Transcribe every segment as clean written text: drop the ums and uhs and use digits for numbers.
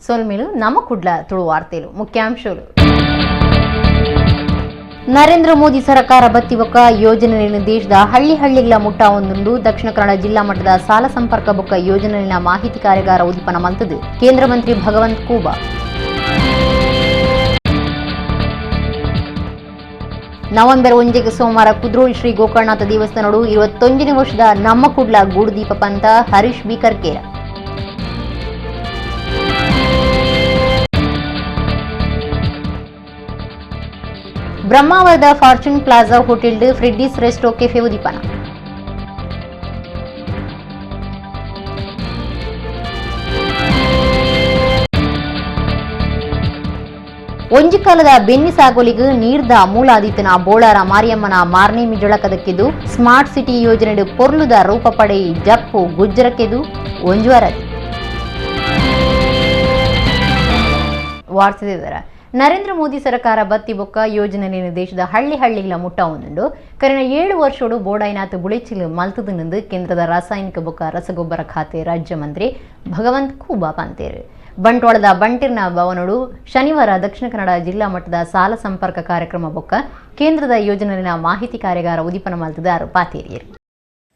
ಸೋಲ್ಮೇಲು ನಮ್ಮ ಕುಡ್ಲ ತುಳು ವಾರ್ತೆಲು ಮುಖ್ಯಾಂಶಗಳು. ನರೇಂದ್ರ ಮೋದಿ ಸರ್ಕಾರ ಬತ್ತಿಬೊಕ್ಕ ಯೋಜನೆಯಲ್ಲಿ ದೇಶದ ಹಳ್ಳಿಗಳ ಮುಟ್ಟ ಒಂದುಂಡು ದಕ್ಷಿಣ ಕನ್ನಡ ಜಿಲ್ಲಾ ಮಟ್ಟದ ಸಾಲ ಸಂಪರ್ಕ ಬೊಕ್ಕ ಯೋಜನೆಯಲ್ಲಿನ ಮಾಹಿತಿ ಕಾರ್ಯಾಗಾರ ಉದಿಪನ ಮಲ್ತದು ಕೇಂದ್ರ ಮಂತ್ರಿ ಭಗವಂತ್ ಖೂಬಾ. ನವೆಂಬರ್ 1 ಸೋಮವಾರ ಕುದ್ರೋಳಿ ಶ್ರೀ ಗೋಕರ್ಣನಾಥ ದೇವಸ್ಥಾನಡು 21ನೇ ವರ್ಷದ ನಮ್ಮ ಕುಡ್ಲ ಗೂಡು ದೀಪ ಪಂತ ಹರೀಶ್ ಬಿ ಕರ್ಕೇರ. ಬ್ರಹ್ಮಾವರದ Fortune Plaza hotel Freddy's resto cafe ಉದಿಪನ. ಒಂಜಿ ಕಾಲದ ಬೆನ್ನಿ ಸಾಗೋಲಿಗೆ ನೀರ್ದ ಮೂಲಾದಿತ್ತನ ಬೋಳಾರ ಮಾರಿಯಮ್ಮನ ಮಾರ್ನೆ ಮಿಜೊಳಕದಕ್ಕೆದು ಸ್ಮಾರ್ಟ್ ಸಿಟಿ ಯೋಜನೆ ಪೊರ್ಲುದ ರೂಪ ಪಡೆ ಜಪ್ಪು ಗುಜ್ಜರಕ್ಕೆದು ಒಂಜುವರದಿ. ವಾರ್ತೆ ವಿವರ. ನರೇಂದ್ರ ಮೋದಿ ಸರ್ಕಾರ ಬತ್ತಿಬೊಕ್ಕ ಯೋಜನೆಯಲ್ಲಿ ದೇಶದ ಹಳ್ಳಿಗಳ ಮುಟ್ಟ ಒಂದುಂಡು ಕರೆನ 7 ವರ್ಷೋಡು ಬೋಡಾಯಿನಾಥ್ ಬುಳಿಚಿಲು ಮಲ್ತದನೆಂದು ಕೇಂದ್ರದ ರಾಸಾಯನಿಕ ಬೊಕ್ಕ ರಸಗೊಬ್ಬರ ಖಾತೆ ರಾಜ್ಯ ಮಂತ್ರಿ ಭಗವಂತ್ ಖೂಬಾ ಪಂತೇರು. ಬಂಟ್ವಾಳದ ಬಂಟಿರ್ನ ಭವನಡು ಶನಿವಾರ ದಕ್ಷಿಣ ಕನ್ನಡ ಜಿಲ್ಲಾ ಮಟ್ಟದ ಸಾಲ ಸಂಪರ್ಕ ಕಾರ್ಯಕ್ರಮ ಬೊಕ್ಕ ಕೇಂದ್ರದ ಯೋಜನೆಯಲ್ಲಿನ ಮಾಹಿತಿ ಕಾರ್ಯಾಗಾರ ಉದಿಪನ ಮಲ್ತದಾರು ಪಾತೇರಿಯರು.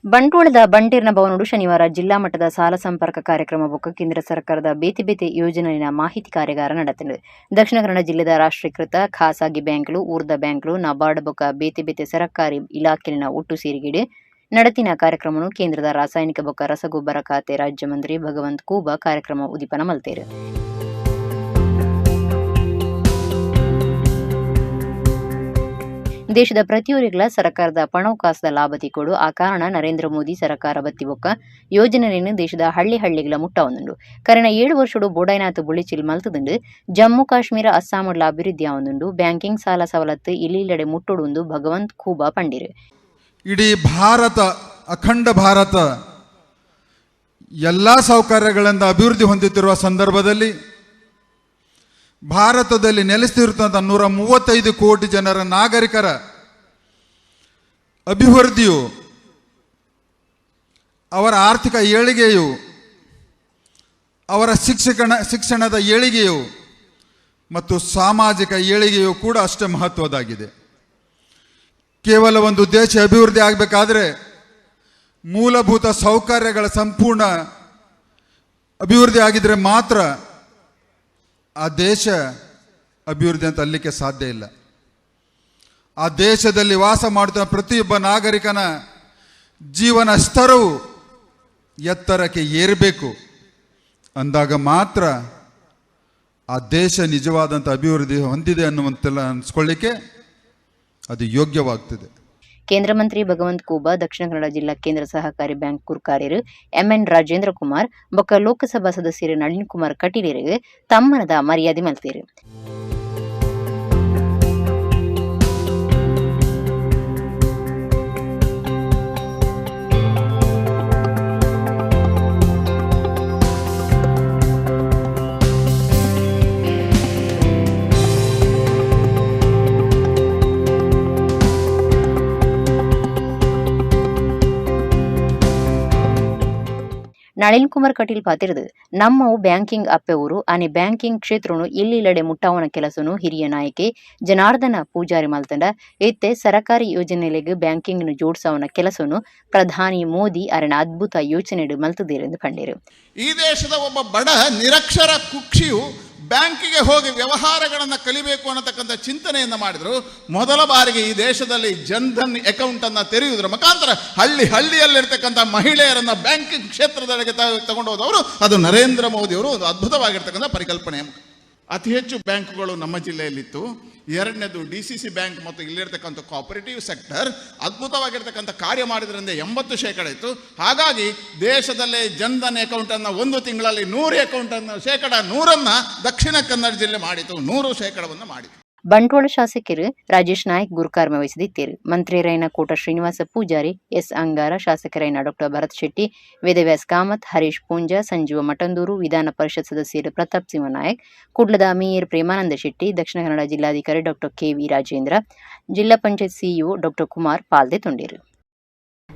ಬಂಟ್ವಾಳದ ಬಂಟಿರ್ನ ಭವನಡು ಶನಿವಾರ ಜಿಲ್ಲಾ ಮಟ್ಟದ ಸಾಲ ಸಂಪರ್ಕ ಕಾರ್ಯಕ್ರಮ ಬೊಕ್ಕ ಕೇಂದ್ರ ಸರ್ಕಾರದ ಬೇತೆ ಯೋಜನೆಯಲ್ಲಿನ ಮಾಹಿತಿ ಕಾರ್ಯಾಗಾರ ನಡೆದಿದೆ. ದಕ್ಷಿಣ ಕನ್ನಡ ಜಿಲ್ಲೆದ ರಾಷ್ಟ್ರೀಕೃತ ಖಾಸಗಿ ಬ್ಯಾಂಕ್ಗಳು, ಊರ್ದ ಬ್ಯಾಂಕ್ಗಳು, ನಬಾರ್ಡ್ ಬೊಕ್ಕ ಬೇತೆ ಸರ್ಕಾರಿ ಇಲಾಖೆಲಿನ ಒಟ್ಟು ಸೇರಿಗಿಡೆ ನಡತಿನ ಕಾರ್ಯಕ್ರಮನು ಕೇಂದ್ರದ ರಾಸಾಯನಿಕ ಬೊಕ್ಕ ರಸಗೊಬ್ಬರ ಖಾತೆ ರಾಜ್ಯ ಮಂತ್ರಿ ಭಗವಂತ್ ಖೂಬಾ ಕಾರ್ಯಕ್ರಮ ಉದಿಪನ ಮಲ್ತೇರು. ದೇಶದ ಪ್ರತಿಯೊರಿಗಳ ಸರ್ಕಾರದ ಪಣೌಕಾಸದ ಲಾಭ ತಿಕ್ಕೋಡು ಆ ಕಾರಣ ನರೇಂದ್ರ ಮೋದಿ ಸರ್ಕಾರ ಬತ್ತಿಬೊಕ್ಕ ಯೋಜನೆಯನ್ನು ದೇಶದ ಹಳ್ಳಿಗಳ ಮುಟ್ಟ ಒಂದುಂಡು ಕರೆನ 7 ವರ್ಷಡು ಬೋಡಾಯಿನಾಥ್ ಬುಳಿಚಿಲ್ ಮಲ್ತದುಂಡು ಜಮ್ಮು ಕಾಶ್ಮೀರ ಅಸ್ಸಾಂಡ್ಲ ಅಭಿವೃದ್ಧಿ ಒಂದುಂಡು ಬ್ಯಾಂಕಿಂಗ್ ಸಾಲ ಸವಲತ್ತು ಇಲ್ಲಿಲ್ಲೆಡೆ ಮುಟ್ಟೊಡು ಭಗವಂತ್ ಖೂಬಾ ಪಂಡಿರು. ಇಡೀ ಭಾರತ, ಅಖಂಡ ಭಾರತ ಎಲ್ಲ ಸೌಕರ್ಯಗಳಿಂದ ಅಭಿವೃದ್ಧಿ ಹೊಂದುತ್ತಿರುವ ಸಂದರ್ಭದಲ್ಲಿ ಭಾರತದಲ್ಲಿ ನೆಲೆಸಿರುವಂಥ 135 ಕೋಟಿ ಜನರ ನಾಗರಿಕರ ಅಭಿವೃದ್ಧಿಯು, ಅವರ ಆರ್ಥಿಕ ಏಳಿಗೆಯು, ಅವರ ಶಿಕ್ಷಣದ ಏಳಿಗೆಯು ಮತ್ತು ಸಾಮಾಜಿಕ ಏಳಿಗೆಯು ಕೂಡ ಅಷ್ಟೇ ಮಹತ್ವದಾಗಿದೆ. ಕೇವಲ ಒಂದು ದೇಶ ಅಭಿವೃದ್ಧಿ ಆಗಬೇಕಾದ್ರೆ ಮೂಲಭೂತ ಸೌಕರ್ಯಗಳ ಸಂಪೂರ್ಣ ಅಭಿವೃದ್ಧಿ ಆಗಿದ್ರೆ ಮಾತ್ರ ಆ ದೇಶ ಅಭಿವೃದ್ಧಿ ಅಂತ ಅಲ್ಲಿಕ್ಕೆ ಸಾಧ್ಯ ಇಲ್ಲ. ಆ ದೇಶದಲ್ಲಿ ವಾಸ ಮಾಡುತ್ತಿರುವ ಪ್ರತಿಯೊಬ್ಬ ನಾಗರಿಕನ ಜೀವನ ಸ್ತರವು ಎತ್ತರಕ್ಕೆ ಏರಬೇಕು ಅಂದಾಗ ಮಾತ್ರ ಆ ದೇಶ ನಿಜವಾದಂಥ ಅಭಿವೃದ್ಧಿ ಹೊಂದಿದೆ ಅನ್ನುವಂತೆಲ್ಲ ಅನಿಸ್ಕೊಳ್ಳಿಕ್ಕೆ ಅದು ಯೋಗ್ಯವಾಗ್ತದೆ. ಕೇಂದ್ರ ಮಂತ್ರಿ ಭಗವಂತ್ ಖೂಬಾ ದಕ್ಷಿಣ ಕನ್ನಡ ಜಿಲ್ಲಾ ಕೇಂದ್ರ ಸಹಕಾರಿ ಬ್ಯಾಂಕ್ ಕುರ್ಕಾರ್ಯರು ಎಂಎನ್ ರಾಜೇಂದ್ರ ಕುಮಾರ್ ಬೊಕ್ಕ ಲೋಕಸಭಾ ಸದಸ್ಯರು ನಳಿನ್ ಕುಮಾರ್ ಕಟೀಲರಿಗೆ ತಮ್ಮನದ ಮರ್ಯಾದೆ ಮಲ್ತೇರು. ನಳಿನ್ ಕುಮಾರ್ ಕಟೀಲ್ ಪಾತಿರದು ನಮ್ಮವು ಬ್ಯಾಂಕಿಂಗ್ ಅಪ್ಪೆವರು ಆನೆ ಬ್ಯಾಂಕಿಂಗ್ ಕ್ಷೇತ್ರನು ಇಲ್ಲಿಲ್ಲಡೆ ಮುಟ್ಟಾವನ ಕೆಲಸನು ಹಿರಿಯ ನಾಯಕಿ ಜನಾರ್ದನ ಪೂಜಾರಿ ಮಲ್ತಂಡ ಇತ್ತೆ ಸರ್ಕಾರಿ ಯೋಜನೆಗಳಿಗೆ ಬ್ಯಾಂಕಿಂಗ್ ಜೋಡಿಸವನ ಕೆಲಸನು ಪ್ರಧಾನಿ ಮೋದಿ ಅರಣ ಅದ್ಭುತ ಯೋಚನೆ ಮಲ್ತದೇರೆಂದು ಕಂಡಿರು. ಈ ದೇಶದ ಒಬ್ಬ ಬಡ ನಿರಕ್ಷರ ಕುಕ್ಷಿಯು ಬ್ಯಾಂಕಿಗೆ ಹೋಗಿ ವ್ಯವಹಾರಗಳನ್ನು ಕಲಿಬೇಕು ಅನ್ನತಕ್ಕಂಥ ಚಿಂತನೆಯನ್ನು ಮಾಡಿದ್ರು. ಮೊದಲ ಬಾರಿಗೆ ಈ ದೇಶದಲ್ಲಿ ಜನ್ಧನ್ ಅಕೌಂಟ್ ಅನ್ನು ತೆರೆಯುವುದರ ಮುಖಾಂತರ ಹಳ್ಳಿಯಲ್ಲಿರ್ತಕ್ಕಂಥ ಮಹಿಳೆಯರನ್ನು ಬ್ಯಾಂಕಿಂಗ್ ಕ್ಷೇತ್ರದೊಳಗೆ ತಗೊಂಡು ಹೋದವರು ಅದು ನರೇಂದ್ರ ಮೋದಿಯವರು. ಒಂದು ಅದ್ಭುತವಾಗಿರ್ತಕ್ಕಂಥ ಪರಿಕಲ್ಪನೆ. ಅತಿ ಹೆಚ್ಚು ಬ್ಯಾಂಕ್ಗಳು ನಮ್ಮ ಜಿಲ್ಲೆಯಲ್ಲಿತ್ತು. ಎರಡನೇದು DCC ಬ್ಯಾಂಕ್ ಮತ್ತು ಇಲ್ಲಿರ್ತಕ್ಕಂಥ ಕೋಆಪರೇಟಿವ್ ಸೆಕ್ಟರ್ ಅದ್ಭುತವಾಗಿರ್ತಕ್ಕಂಥ ಕಾರ್ಯ ಮಾಡಿದ್ರಿಂದ 80% ಇತ್ತು. ಹಾಗಾಗಿ ದೇಶದಲ್ಲೇ ಜನ್ಧನ್ ಅಕೌಂಟನ್ನು 1 ತಿಂಗಳಲ್ಲಿ 100 ಅಕೌಂಟನ್ನು 100% ದಕ್ಷಿಣ ಕನ್ನಡ ಜಿಲ್ಲೆ ಮಾಡಿತು. 100% ಮಾಡಿತು. ಬಂಟ್ವಾಳ ಶಾಸಕರು ರಾಜೇಶ್ ನಾಯ್ಕ್ ಗುರುಕಾರ್ಮ ವಹಿಸಿದ್ದರು. ಮಂತ್ರಿಯರೈನ ಕೋಟ ಶ್ರೀನಿವಾಸ ಪೂಜಾರಿ, ಎಸ್ ಅಂಗಾರ, ಶಾಸಕರೈನ ಡಾಕ್ಟರ್ ಭರತ್ ಶೆಟ್ಟಿ, ವೇದವ್ಯಾಸ್ ಕಾಮತ್, ಹರೀಶ್ ಪೂಂಜಾ, ಸಂಜೀವ ಮಠಂದೂರು, ವಿಧಾನ ಪರಿಷತ್ ಸದಸ್ಯರು ಪ್ರತಾಪ್ ಸಿಂಹ ನಾಯಕ್, ಕುಡ್ಲದ ಮೇಯರ್ ಪ್ರೇಮಾನಂದ ಶೆಟ್ಟಿ, ದಕ್ಷಿಣ ಕನ್ನಡ ಜಿಲ್ಲಾಧಿಕಾರಿ ಡಾಕ್ಟರ್ KV ರಾಜೇಂದ್ರ, ಜಿಲ್ಲಾ ಪಂಚಾಯತ್ ಸಿಇಒ ಡಾಕ್ಟರ್ ಕುಮಾರ್ ಪಾಲ್ದೆ ತೊಂಡಿರು.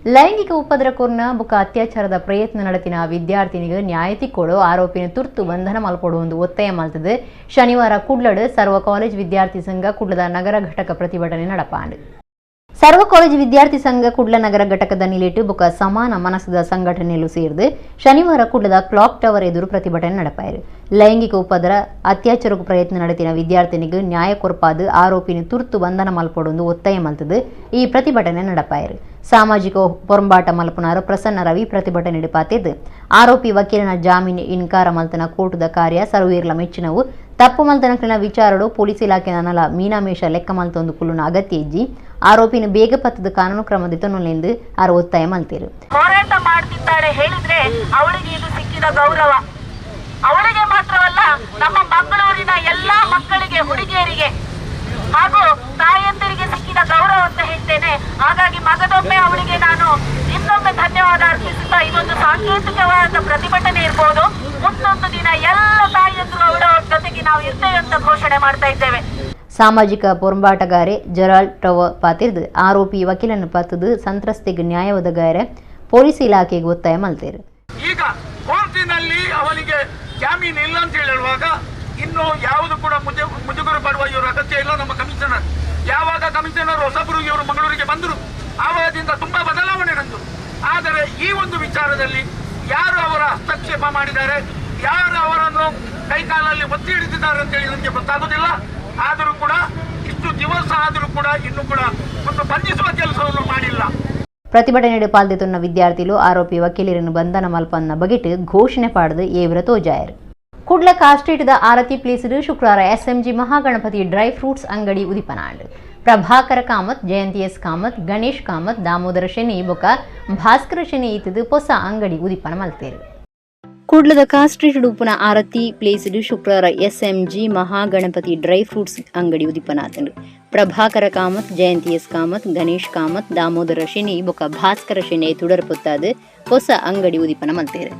ಲೈಂಗಿಕ ಉಪದ್ರವನ ಬುಕ್ಕ ಅತ್ಯಾಚಾರದ ಪ್ರಯತ್ನ ನಡೆತಿನ ವಿದ್ಯಾರ್ಥಿನಿಗೆ ನ್ಯಾಯ ತಿಕ್ಕೊಡು ಆರೋಪಿನ ತುರ್ತು ಬಂಧನ ಮಲ್ಪಡುವಂದು ಒತ್ತಾಯ ಮಾಡ್ತದೆ. ಶನಿವಾರ ಕುಡ್ಲಡ್ ಸರ್ವ ಕಾಲೇಜ್ ವಿದ್ಯಾರ್ಥಿ ಸಂಘ ಕುಡ್ಲದ ನಗರ ಘಟಕ ಪ್ರತಿಭಟನೆ ನಡಪಾಂಡು. ಸರ್ವ ಕಾಲೇಜ್ ವಿದ್ಯಾರ್ಥಿ ಸಂಘ ಕುಡ್ಲ ನಗರ ಘಟಕದ ನಿಲಿಟ್ಟು ಬುಕ್ಕ ಸಮಾನ ಮನಸ್ಸದ ಸಂಘಟನೆಯಲ್ಲೂ ಸೇರಿದು ಶನಿವಾರ ಕುಡ್ಲದ ಕ್ಲಾಕ್ ಟವರ್ ಎದುರು ಪ್ರತಿಭಟನೆ ನಡಪಾಯಿರು. ಲೈಂಗಿಕ ಉಪದ್ರ ಅತ್ಯಾಚಾರಕ್ಕೂ ಪ್ರಯತ್ನ ನಡೆತಿನ ವಿದ್ಯಾರ್ಥಿನಿಗೆ ನ್ಯಾಯ ಕೊರಪಾದು ಆರೋಪಿನ ತುರ್ತು ಬಂಧನ ಮಲ್ಪಡೊಂದು ಒತ್ತಾಯ ಮಲ್ತದು ಈ ಪ್ರತಿಭಟನೆ ನಡಪಾಯಿರು. ಸಾಮಾಜಿಕ ಪೊರಂಬಾಟ ಮಲ್ಪನಾರು ಪ್ರಸನ್ನ ರವಿ ಪ್ರತಿಭಟನೆ ನಡಪಾತಿದ್ದು ಆರೋಪಿ ವಕೀಲನ ಜಾಮೀನು ಇನ್ಕಾರ ಮಲ್ತನ ಕೋರ್ಟದ ಕಾರ್ಯ ಸರ್ವೇರ್ಲ ಮೆಚ್ಚಿನವು ತಪ್ಪು ಮಲ್ತನಕ್ಲಿನ ವಿಚಾರಡು ಪೊಲೀಸ್ ಇಲಾಖೆ ನನಲ ಮೀನಾಮೇಷ ಲೆಕ್ಕ ಮಲ್ತೊಂದು ಕುಲ್ಲುನ ಅಗತ್ಯ ಇಜ್ಜಿ ಆರೋಪಿನ ಬೇಗ ಪತ್ತದ ಕಾನೂನು ಕ್ರಮದ ತೊನ್ನಲೆಂದು ಆರು ಒತ್ತಾಯ ಮಲ್ತಿರು. ಹೋರಾಟ ಮಾಡ್ತಿದ್ದಾರೆ ಹೇಳಿದ್ರೆ ಅವಳಿಗೆ ಇದು ಸಿಕ್ಕಿದ ಗೌರವ. ಅವಳಿಗೆ ಮಾತ್ರವಲ್ಲ, ನಮ್ಮ ಮಂಗಳೂರಿನ ಎಲ್ಲಾ ಮಕ್ಕಳಿಗೆ, ಹುಡುಗಿಯರಿಗೆ ಹಾಗೂ ತಾಯಂದಿರಿಗೆ ಸಿಕ್ಕಿದ ಗೌರವ ಅಂತ ಹೇಳ್ತೇನೆ. ಹಾಗಾಗಿ ಮಗದೊಮ್ಮೆ ಅವಳಿಗೆ ನಾನು ಇನ್ನೊಮ್ಮೆ ಧನ್ಯವಾದ ಅರ್ಪಿಸುತ್ತಾ, ಇದೊಂದು ಸಾಂಕೇತಿಕವಾದ ಪ್ರತಿಭಟನೆ ಇರ್ಬೋದು, ಮುಂದೊಂದು ದಿನ ಎಲ್ಲ ತಾಯಂದಿರು ಅವಳ ಜೊತೆಗೆ ನಾವು ಇರ್ತೇವೆ ಅಂತ ಘೋಷಣೆ ಮಾಡ್ತಾ ಇದ್ದೇವೆ. ಸಾಮಾಜಿಕ ಪೊರಂಬಾಟಗಾರೆ ಜೆರಾಲ್ಡ್ ಟವ ಪಾತಿರ್ದು ಆರೋಪಿ ವಕೀಲನ್ನು ಪತ್ತದು ಸಂತ್ರಸ್ತೆಗೆ ನ್ಯಾಯ ಒದಗಾರೆ ಪೊಲೀಸ್ ಇಲಾಖೆಗೆ ಒತ್ತಾಯ ಮಲ್ತೇರು. ಈಗ ಕೋರ್ಟಿನಲ್ಲಿ ಅವನಿಗೆ ಜಾಮೀನು ಇಲ್ಲ ಅಂತ ಹೇಳುವಾಗ ಇನ್ನು ಯಾವುದು ಕೂಡ ಮುಜುಗರ ಪಡುವ ಇವರು ಅಗತ್ಯ ಇಲ್ಲ. ನಮ್ಮ ಕಮಿಷನರ್, ಯಾವಾಗ ಕಮಿಷನರ್ ಹೊಸಬರು ಇವರು ಮಂಗಳೂರಿಗೆ ಬಂದರು ಆವಾಗದಿಂದ ತುಂಬಾ ಬದಲಾವಣೆ ನಂದು. ಆದರೆ ಈ ಒಂದು ವಿಚಾರದಲ್ಲಿ ಯಾರು ಅವರ ಹಸ್ತಕ್ಷೇಪ ಮಾಡಿದ್ದಾರೆ, ಯಾರು ಅವರನ್ನು ಕೈಕಾಲಲ್ಲಿ ಒತ್ತಿ ಹಿಡಿದಿದ್ದಾರೆ ಅಂತೇಳಿ ನನಗೆ ಗೊತ್ತಾಗುವುದಿಲ್ಲ. ಆದರೂ ಕೂಡ ಇಷ್ಟು ದಿವಸ ಆದರೂ ಕೂಡ ಇನ್ನೂ ಕೂಡ ಒಂದು ಬಂಧಿಸುವ ಕೆಲಸವನ್ನು ಮಾಡಿಲ್ಲ. ಪ್ರತಿಭಟನೆಯಲ್ಲಿ ಪಾಲ್ಗೊಳ್ಳುತ್ತಿದ್ದ ವಿದ್ಯಾರ್ಥಿಗಳು ಆರೋಪಿ ವಕೀಲರನ್ನು ಬಂಧನ ಮಲ್ಪನ್ನ ಬಗೆಟ್ ಘೋಷಣೆ ಪಾಡದು ಏವ್ರ ತೋಜಾಯರು. ಕುಡ್ಲ ಕಾಸ್ಟ್ರೀಟ್ದ ಆರತಿ ಪ್ಲೇಸಿಡು ಶುಕ್ರವಾರ ಎಸ್ಎಂಜಿ ಮಹಾಗಣಪತಿ ಡ್ರೈ ಫ್ರೂಟ್ಸ್ ಅಂಗಡಿ ಉದಿಪನಾಂಡ್. ಪ್ರಭಾಕರ ಕಾಮತ್, ಜಯಂತಿ ಎಸ್ ಕಾಮತ್, ಗಣೇಶ್ ಕಾಮತ್, ದಾಮೋದರ ಶೆನಿ ಬೊಕ ಭಾಸ್ಕರ ಶೆನಿ ಇತ್ತಿದು ಹೊಸ ಅಂಗಡಿ ಉದಿಪನ ಮಲ್ತೇರು. ಕುಡ್ಲದ ಕಾಸ್ಟ್ರೀಟ್ ಉಪ್ಪನ ಆರತಿ ಪ್ಲೇಸಿಡು ಶುಕ್ರವಾರ ಎಸ್ಎಂಜಿ ಮಹಾಗಣಪತಿ ಡ್ರೈ ಫ್ರೂಟ್ಸ್ ಅಂಗಡಿ ಉದಿಪನಾತಂಡು. ಪ್ರಭಾಕರ ಕಾಮತ್, ಜಯಂತಿ ಎಸ್ ಕಾಮತ್, ಗಣೇಶ್ ಕಾಮತ್, ದಾಮೋದರ ಶೆನಿ ಬೊಕ ಭಾಸ್ಕರ ಶೆನಿ ತುಡರ್ ಪೊತ್ತಾದ ಹೊಸ ಅಂಗಡಿ ಉದಿಪನ ಮಲ್ತೇರು.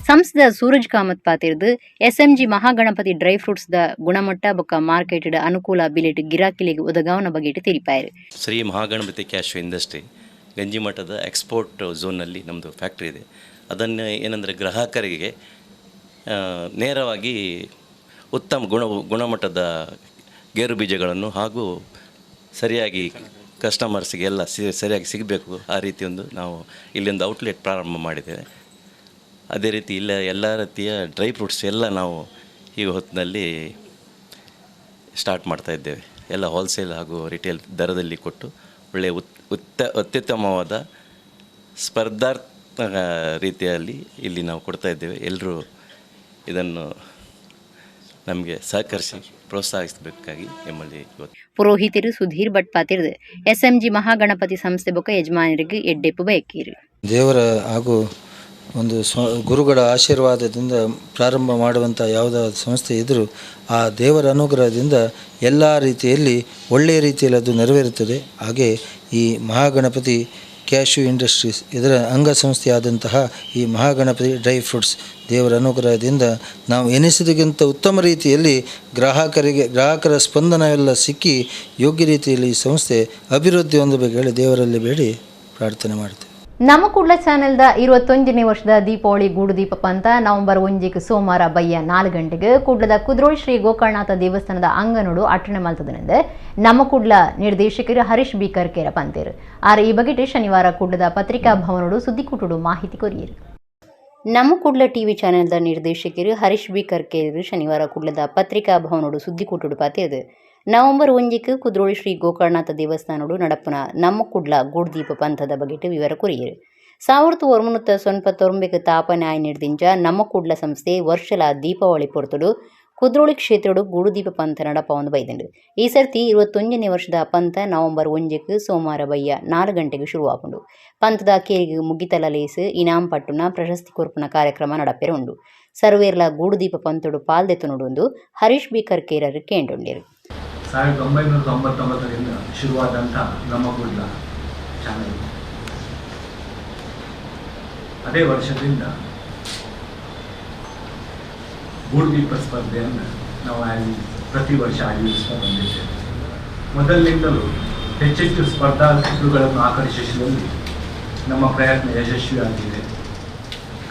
ಸಂಸದ ಸೂರಜ್ ಕಾಮತ್ ಪಾತಿರ್ದು ಎಸ್ಎಂಜಿ ಮಹಾಗಣಪತಿ ಡ್ರೈ ಫ್ರೂಟ್ಸ್ ದ ಗುಣಮಟ್ಟ ಬೊಕ್ಕ ಮಾರ್ಕೆಟ್ ಅನುಕೂಲ ಬಿಲೆಟ್ ಗಿರಾಕಿಲಿಗೆ ಒದಗಾವನ ಬಗೆಟ್ ತಿರಿಪಾಯರು. ಶ್ರೀ ಮಹಾಗಣಪತಿ ಕ್ಯಾಶ್ ಇಂಡಸ್ಟ್ರಿ ಗಂಜಿಮಠದ ಎಕ್ಸ್ಪೋರ್ಟ್ ಝೋನ್ನಲ್ಲಿ ನಮ್ಮದು ಫ್ಯಾಕ್ಟ್ರಿ ಇದೆ. ಅದನ್ನು ಏನಂದರೆ ಗ್ರಾಹಕರಿಗೆ ನೇರವಾಗಿ ಉತ್ತಮ ಗುಣಮಟ್ಟದ ಗೇರು ಬೀಜಗಳನ್ನು ಹಾಗೂ ಸರಿಯಾಗಿ ಕಸ್ಟಮರ್ಸ್ಗೆ ಎಲ್ಲ ಸರಿಯಾಗಿ ಸಿಗಬೇಕು. ಆ ರೀತಿ ನಾವು ಇಲ್ಲೊಂದು ಔಟ್ಲೆಟ್ ಪ್ರಾರಂಭ ಮಾಡಿದ್ದೇವೆ. ಅದೇ ರೀತಿ ಎಲ್ಲ ರೀತಿಯ ಡ್ರೈ ಫ್ರೂಟ್ಸ್ ಎಲ್ಲ ನಾವು ಈ ಹೊತ್ತಿನಲ್ಲಿ ಸ್ಟಾರ್ಟ್ ಮಾಡ್ತಾ ಇದ್ದೇವೆ. ಎಲ್ಲ ಹೋಲ್ಸೇಲ್ ಹಾಗೂ ರಿಟೇಲ್ ದರದಲ್ಲಿ ಕೊಟ್ಟು ಒಳ್ಳೆಯ ಅತ್ಯುತ್ತಮವಾದ ಸ್ಪರ್ಧಾತ್ಮಕ ರೀತಿಯಲ್ಲಿ ಇಲ್ಲಿ ನಾವು ಕೊಡ್ತಾ ಇದ್ದೇವೆ. ಎಲ್ಲರೂ ಇದನ್ನು ನಮಗೆ ಸಹಕರಿಸಿ ಪ್ರೋತ್ಸಾಹಿಸಬೇಕಾಗಿ ನಿಮ್ಮಲ್ಲಿ ಪುರೋಹಿತರು ಸುಧೀರ್ ಭಟ್ ಪಾತಿರ್ದು ಎಸ್ಎಂಜಿ ಮಹಾಗಣಪತಿ ಸಂಸ್ಥೆ ಬೊಕ್ಕ ಯಜಮಾನರಿಗೆ ಎಡ್ಡೆಪ್ಪು ಬಯಕೀರು. ದೇವರ ಹಾಗೂ ಒಂದು ಗುರುಗಳ ಆಶೀರ್ವಾದದಿಂದ ಪ್ರಾರಂಭ ಮಾಡುವಂಥ ಯಾವುದಾದ ಸಂಸ್ಥೆ ಇದ್ದರೂ ಆ ದೇವರ ಅನುಗ್ರಹದಿಂದ ಎಲ್ಲ ರೀತಿಯಲ್ಲಿ ಒಳ್ಳೆಯ ರೀತಿಯಲ್ಲಿ ಅದು ನೆರವೇರುತ್ತದೆ. ಹಾಗೆ ಈ ಮಹಾಗಣಪತಿ ಕ್ಯಾಶ್ಯೂ ಇಂಡಸ್ಟ್ರೀಸ್ ಇದರ ಅಂಗಸಂಸ್ಥೆಯಾದಂತಹ ಈ ಮಹಾಗಣಪತಿ ಡ್ರೈ ಫ್ರೂಟ್ಸ್ ದೇವರ ಅನುಗ್ರಹದಿಂದ ನಾವು ಎನಿಸಿದಕ್ಕಿಂತ ಉತ್ತಮ ರೀತಿಯಲ್ಲಿ ಗ್ರಾಹಕರ ಸ್ಪಂದನವೆಲ್ಲ ಸಿಕ್ಕಿ ಯೋಗ್ಯ ರೀತಿಯಲ್ಲಿ ಈ ಸಂಸ್ಥೆ ಅಭಿವೃದ್ಧಿ ಹೊಂದಬೇಕು ಹೇಳಿ ದೇವರಲ್ಲಿ ಬೇಡಿ ಪ್ರಾರ್ಥನೆ ಮಾಡ್ತೇವೆ. ನಮ್ಮ ಕುಡ್ಲ ಚಾನೆಲ್ದ 21ನೇ ವರ್ಷದ ದೀಪಾವಳಿ ಗೂಡು ದೀಪ ಪಂತ ನವೆಂಬರ್ 1 ಸೋಮವಾರ ಬಯ್ಯ 4 ಗಂಟೆಗೆ ಕುಡ್ಲದ ಕುದ್ರೋಳ್ ಶ್ರೀ ಗೋಕರ್ಣನಾಥ ದೇವಸ್ಥಾನದ ಅಂಗನೋಡು ಅಟ್ಟಣೆ ಮಲ್ತದನೆಂದು ನಮ್ಮ ಕುಡ್ಲ ನಿರ್ದೇಶಕರು ಹರೀಶ್ ಬಿ ಕರ್ಕೇರ ಪಂತೇರು. ಆರೆ ಈ ಬಗೆಟ್ ಶನಿವಾರ ಕುಡ್ಲದ ಪತ್ರಿಕಾ ಭವನೋಡು ಸುದ್ದಿಕೂಟುಡು ಮಾಹಿತಿ ಕೊರಿಯರು. ನಮ್ಮ ಕುಡ್ಲ ಟಿವಿ ಚಾನೆಲ್ದ ನಿರ್ದೇಶಕರು ಹರೀಶ್ ಬಿ ಕರ್ಕೇರು ಶನಿವಾರ ಕುಡ್ಲದ ಪತ್ರಿಕಾ ಭವನೋಡು ಸುದ್ದಿಕೂಟುಡು ಪಾತಿರ್ದು ನವೆಂಬರ್ 1 ಕುದ್ರೋಳಿ ಶ್ರೀ ಗೋಕರ್ಣನಾಥ ದೇವಸ್ಥಾನೋಡು ನಡಪುನ ನಮ್ಮ ಕುಡ್ಲ ಗೂಡ್ದೀಪ ಪಂಥದ ಬಗೆಟ್ ವಿವರ ಕೊರಿಯರು. 1999 ತಾಪನೆ ಆಯ್ನಿಡ್ದಿಂಚ ನಮ್ಮ ಕುಡ್ಲ ಸಂಸ್ಥೆ ವರ್ಷಲ ದೀಪಾವಳಿ ಪೊರ್ತುಡು ಕುದ್ರೋಳಿ ಕ್ಷೇತ್ರಡು ಗೂಡುದೀಪ ಪಂಥ ನಡಪವನ್ನು ಬೈದಂಡು. ಈ ಸರ್ತಿ 21ನೇ ವರ್ಷದ ಪಂಥ ನವೆಂಬರ್ 1ಕ್ಕೆ ಸೋಮವಾರ ಬಯ್ಯ 4 ಗಂಟೆಗೆ ಶುರುವಾಗುಂಡು. ಪಂಥದ ಕೇರಿಗೆ ಮುಗಿತಲ ಲೇಸು ಇನಾಮ್ ಪಟ್ಟುನ ಪ್ರಶಸ್ತಿ ಕೊರ್ಪುನ ಕಾರ್ಯಕ್ರಮ ನಡಪೆರೆ ಉಂಡು. ಸರ್ವೇರ್ಲ ಗೂಡುದೀಪ ಪಂಥಡು ಪಾಲ್ದೆತ್ತುನುಡುಂದು ಹರೀಶ್ ಬಿ ಕರ್ಕೇರರು ಕೇಂಡುಂಡಿರು. 1999ರಿಂದ ಶುರುವಾದಂಥ ನಮ್ಮ ಕುಡ್ಲ ಚಾನಲ್ ಅದೇ ವರ್ಷದಿಂದ ಗೂಡುದೀಪ ಸ್ಪರ್ಧೆಯನ್ನು ನಾವು ಪ್ರತಿ ವರ್ಷ ಆಯೋಜಿಸ್ತಾ ಬಂದಿದ್ದೇವೆ. ಮೊದಲಿನಿಂದಲೂ ಹೆಚ್ಚೆಚ್ಚು ಸ್ಪರ್ಧಾರ್ಥಿಗಳನ್ನು ಆಕರ್ಷಿಸುವಲ್ಲಿ ನಮ್ಮ ಪ್ರಯತ್ನ ಯಶಸ್ವಿಯಾಗಿದೆ.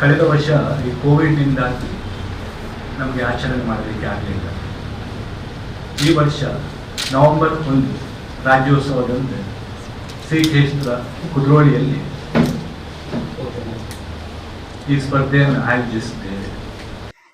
ಕಳೆದ ವರ್ಷ ಈ ಕೋವಿಡ್ನಿಂದಾಗಿ ನಮಗೆ ಆಚರಣೆ ಮಾಡಲಿಕ್ಕೆ ಆಗಲಿಲ್ಲ. ಈ ವರ್ಷ ನವೆಂಬರ್ 1 ರಾಜ್ಯೋತ್ಸವದಂದು ಶ್ರೀಕ್ಷೇತ್ರ ಕುದ್ರೋಳಿಯಲ್ಲಿ ಈ ಸ್ಪರ್ಧೆಯನ್ನು ಆಯೋಜಿಸುತ್ತೇವೆ.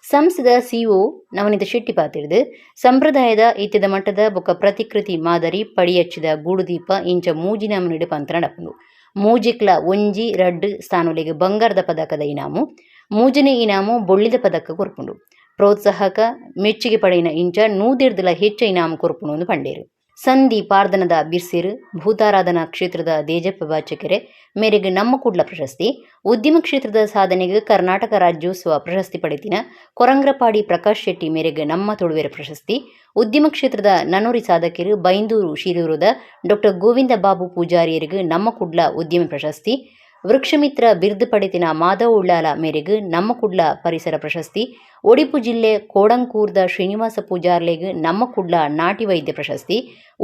ಸಂಸ್ಥೆದ ಸಿಒ ನವನೀತ ಶೆಟ್ಟಿ ಪಾತಿರ್ದು ಸಂಪ್ರದಾಯದ ಇತ್ಯದ ಮಟ್ಟದ ಬೊಕ್ಕ ಪ್ರತಿಕೃತಿ ಮಾದರಿ ಪಡಿಯಚ್ಚಿದ ಗೂಡುದೀಪ ಇಂಚ ಮೂಜಿನ ಮುನಿಡು ಪಂಥ ನಡಪುಂಡು. ಮೂಜಿಕ್ಲ 1, 2 ಸ್ಥಾನಗಳಿಗೆ ಬಂಗಾರದ ಪದಕದ ಇನಾಮು, ಮೂಜನೇ ಇನಾಮು ಬೊಳ್ಳಿದ ಪದಕ ಕೊರ್ಪುಂಡು. ಪ್ರೋತ್ಸಾಹಕ ಮೆಚ್ಚುಗೆ ಪಡೆಯಿನ ಇಂಚ 150 ಹೆಚ್ಚು ಇನಾಮು ಕೊರ್ಪುಂಡು ಪಂಡೇರು. ಸಂಧಿ ಪಾರ್ದನದ ಬಿರ್ಸಿರು ಭೂತಾರಾಧನಾ ಕ್ಷೇತ್ರದ ದೇಜಪ್ಪ ಬಾಚಕೆರೆ ಮೇರೆಗೆ ನಮ್ಮ ಕುಡ್ಲ ಪ್ರಶಸ್ತಿ, ಉದ್ಯಮ ಕ್ಷೇತ್ರದ ಸಾಧನೆಗೆ ಕರ್ನಾಟಕ ರಾಜ್ಯೋತ್ಸವ ಪ್ರಶಸ್ತಿ ಪಡೆದಿನ ಕೊರಂಗ್ರಪಾಡಿ ಪ್ರಕಾಶ್ ಶೆಟ್ಟಿ ಮೇರೆಗೆ ನಮ್ಮ ತುಳುವೆರ ಪ್ರಶಸ್ತಿ, ಉದ್ಯಮ ಕ್ಷೇತ್ರದ ನನ್ನೂರಿ ಸಾಧಕರು ಬೈಂದೂರು ಶಿರೂರದ ಡಾಕ್ಟರ್ ಗೋವಿಂದ ಬಾಬು ಪೂಜಾರಿಯರಿಗೆ ನಮ್ಮ ಕುಡ್ಲ ಉದ್ಯಮ ಪ್ರಶಸ್ತಿ, ವೃಕ್ಷಮಿತ್ರ ಬಿರುದು ಪಡೆದಿನ ಮಾಧವ ಉಳ್ಳಾಲ ಮೇರೆಗೆ ನಮ್ಮ ಕುಡ್ಲ ಪರಿಸರ ಪ್ರಶಸ್ತಿ, ಒಡಿಪು ಜಿಲ್ಲೆ ಕೋಡಂಕೂರ್ದ ಶ್ರೀನಿವಾಸ ಪೂಜಾರ್ಲೆಗೆ ನಮ್ಮ ಕುಡ್ಲ ನಾಟಿ ವೈದ್ಯ ಪ್ರಶಸ್ತಿ,